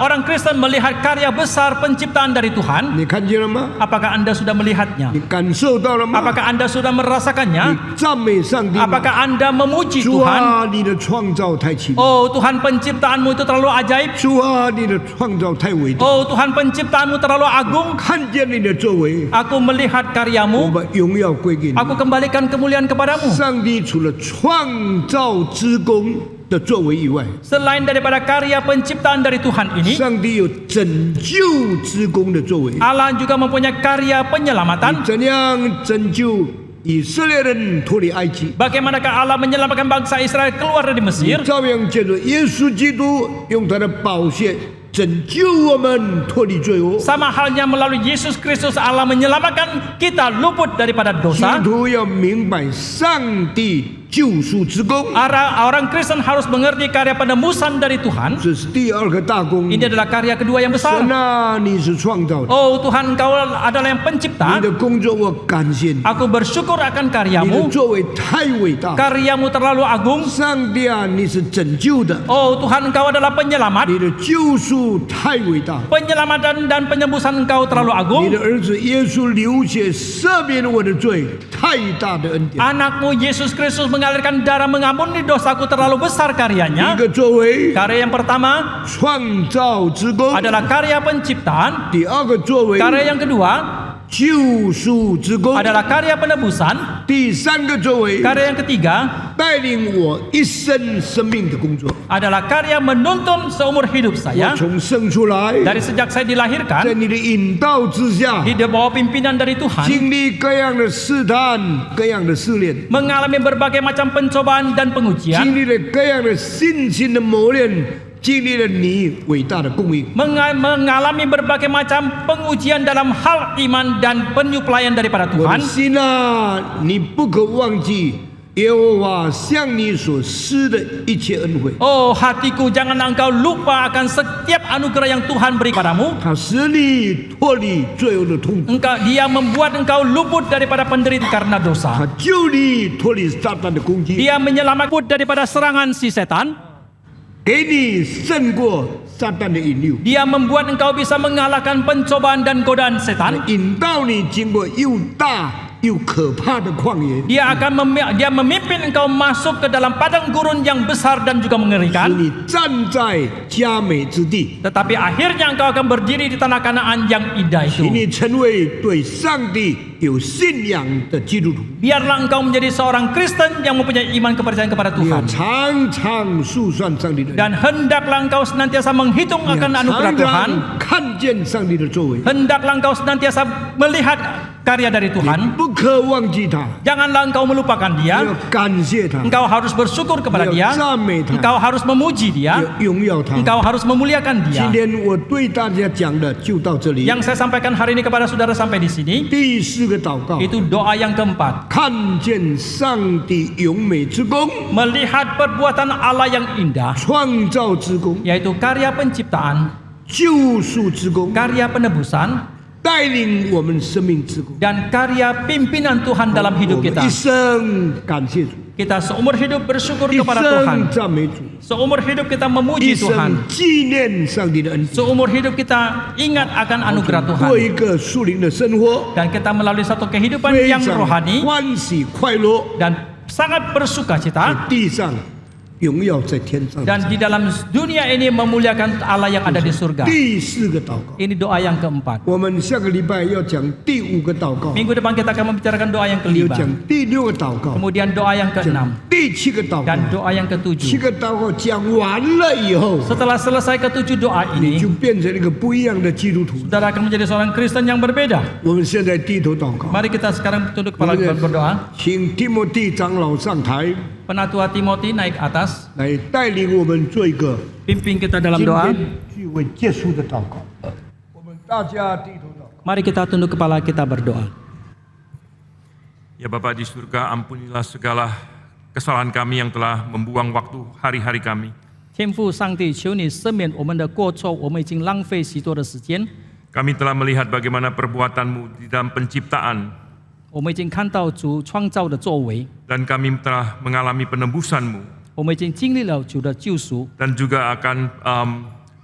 orang Kristen melihat karya besar penciptaan dari Tuhan. 你看见了吗？ Apakah Anda sudah melihatnya? 你感受到了吗？ Apakah Anda sudah 你 merasakannya? 赞美上帝吗？ Apakah Anda memuji 主 Tuhan? 啊，你的创造太奇妙！ Oh Tuhan, penciptaanmu itu terlalu ajaib. 主啊，你的创造太伟大！ Oh Tuhan, penciptaanmu terlalu agung. 看见你的作为， Aku melihat 我 karyamu. 把荣耀归给你。 Aku kembalikan kemuliaan kepadamu. 上帝除了创造之功的作为以外， Selain daripada karya penciptaan dari Tuhan ini, 上帝有拯救之功的作为。 Allah juga mempunyai karya penyelamatan. 怎样拯救以色列人脱离埃及？ Bagaimanakah Allah menyelamatkan bangsa Israel keluar dari 你 Mesir? 照样借着耶稣基督用他的宝血拯救我们脱离罪恶。 Sama halnya melalui Yesus Kristus Allah menyelamatkan kita luput daripada 基 dosa. 督徒要明白上帝救赎之功， Orang Kristen harus mengerti karya penebusan dari Tuhan. 这是第二个大功。 Ini adalah karya kedua yang 神 besar. 啊，你是创造的， Oh Tuhan, Engkau adalah yang 你 pencipta. 的工作我感谢你， Aku bersyukur akan 你的 karyamu. 作为太伟大。 Karyamu terlalu agung. 上帝啊，你是拯救的， Oh Tuhan, Engkau adalah penyelamat. 你的救赎太伟大。 Penyelamatan dan penebusan Engkau terlalu 你 agung. 的儿子耶稣流血赦免了我的罪，太大的恩典。 Anakmu Yesus Kristus mengalirkan darah mengampuni dosaku, terlalu besar 第一 karyanya. 个作为 Karya yang pertama 创造之功， adalah karya penciptaan. 第二个作为 Karya yang kedua 救赎之功， adalah karya penebusan. 第三个作为 Karya yang ketiga 带领我一生生命的工作。 adalah karya menuntun seumur hidup 我 saya. 从生出来， Dari sejak saya 在 dilahirkan 你的引导之下， di bawah pimpinan dari Tuhan, 经历各样的试探、各样的试炼， mengalami berbagai macam pencobaan dan pengujian, 经历了各样的信心的磨练，经历了你伟大的供应。 mengalami berbagai macam pengujian dalam hal iman dan penyuplaian daripada 我的 Tuhan. 心啊，你不可忘记耶和华向你所施的一切恩惠。 Oh hatiku, jangan engkau lupa akan setiap anugerah yang Tuhan beri padamu. 他使你脱离罪恶的痛苦， Dia membuat engkau luput daripada penderitaan karena dosa. 他救你脱离撒旦的攻击， Dia menyelamatkan daripada serangan si setan. 给你胜过撒旦的引诱， Dia membuat engkau bisa mengalahkan pencobaan dan godaan setan. 引导你经过又大又可怕的旷野， Dia memimpin engkau masuk ke dalam padang gurun yang besar dan juga 使 mengerikan. 你站在佳美之地， Tetapi akhirnya engkau akan berdiri di tanah Kanaan yang indah 使 itu. 你成为对上帝有信仰的基督徒。 Biarlah engkau menjadi seorang Kristen yang mempunyai iman kepercayaan kepada 你要 Tuhan. 常常述算上帝的恩， Dan hendaklah engkau senantiasa menghitung 你要 akan anugerah 常 Tuhan. 常看见上帝的作为。 Hendaklah engkau senantiasa melihat karya dari 你 Tuhan, 不可忘记他， janganlah engkau melupakan 你 dia. 要感谢他， Engkau harus bersyukur 你 kepada 要 dia. 赞美他， Engkau harus memuji 你 dia. 要荣耀他。 Engkau harus memuliakan 今 dia. 天我对大家讲的就到这里。 Yang saya sampaikan hari ini kepada saudara sampai di sini, 第四个祷告， itu doa yang keempat. 看见上帝永美之功， Melihat perbuatan Allah yang indah, 创造之功， yaitu karya penciptaan, 救赎之功， karya penebusan, 带领我们生命之功。 dan karya pimpinan Tuhan dalam 我 hidup 们 kita. 一生感谢主， Kita seumur hidup bersyukur 一 kepada 生 Tuhan. 赞美主， Seumur hidup kita 一 memuji 生 Tuhan. 纪念上帝的恩典， Seumur hidup kita ingat akan anugerah 过 Tuhan. 一个属灵的生活， Dan kita melalui satu kehidupan 非 yang 常 rohani 欢喜快乐。 dan sangat bersuka 在 cita. 地上荣耀在天上。 Dan di dalam dunia ini memuliakan Allah yang ada di surga. 第四个祷告， Ini doa yang keempat. 我们下个礼拜要讲第五个祷告， Minggu depan kita akan membicarakan doa yang 有 kelima. 讲第六个祷告， Kemudian doa yang 讲 keenam. 第七个祷告。 Dan doa yang 七 ketujuh. 个祷告讲完了以后， Setelah selesai ketujuh doa 你 ini, 就变成一个不一样的基督徒。 saudara akan menjadi seorang Kristen yang berbeda. 我们现在低头祷告， Mari kita sekarang tunduk 我 kepala 们 dan berdoa. 请提摩地长老上台 Penatua Timothy naik atas, 来带领我们做一个 pimpin kita 今 dalam doa. 天聚会结束的祷告。我们大家低头祷告。 Mari kita tunduk kepala kita berdoa. Ya Bapa di surga, ampunilah segala kesalahan kami yang telah membuang waktu hari-hari kami. 天父上帝，求你赦免我们的过错，我们已经浪费许多的时间。 Kami telah melihat bagaimana perbuatan-Mu di dalam penciptaan, 我们已经看到主创造的作为， dan kami telah mengalami penebusan-Mu, 我们已经经历了主的救赎， dan juga akan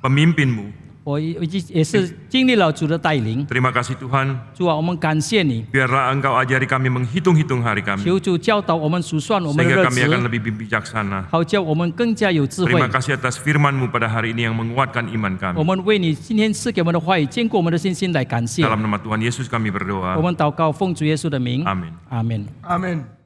pemimpin-Mu. 我已经也是经历了主的带领。 Terima kasih Tuhan, 主啊，我们感谢你， biarlah Engkau ajari kami menghitung-hitung hari kami, 求主教导我们数算我们的 sehingga 日 kami akan 子， lebih bijaksana. 好叫我们更加有智慧 Terima。kasih atas firman-Mu pada hari ini yang menguatkan iman 我 kami. 们为你今天赐给我们的话语，坚固我们的信心来感谢。 Dalam nama Tuhan Yesus kami 我 berdoa. 们祷告，奉主耶稣的名， Amin. 阿门。阿门。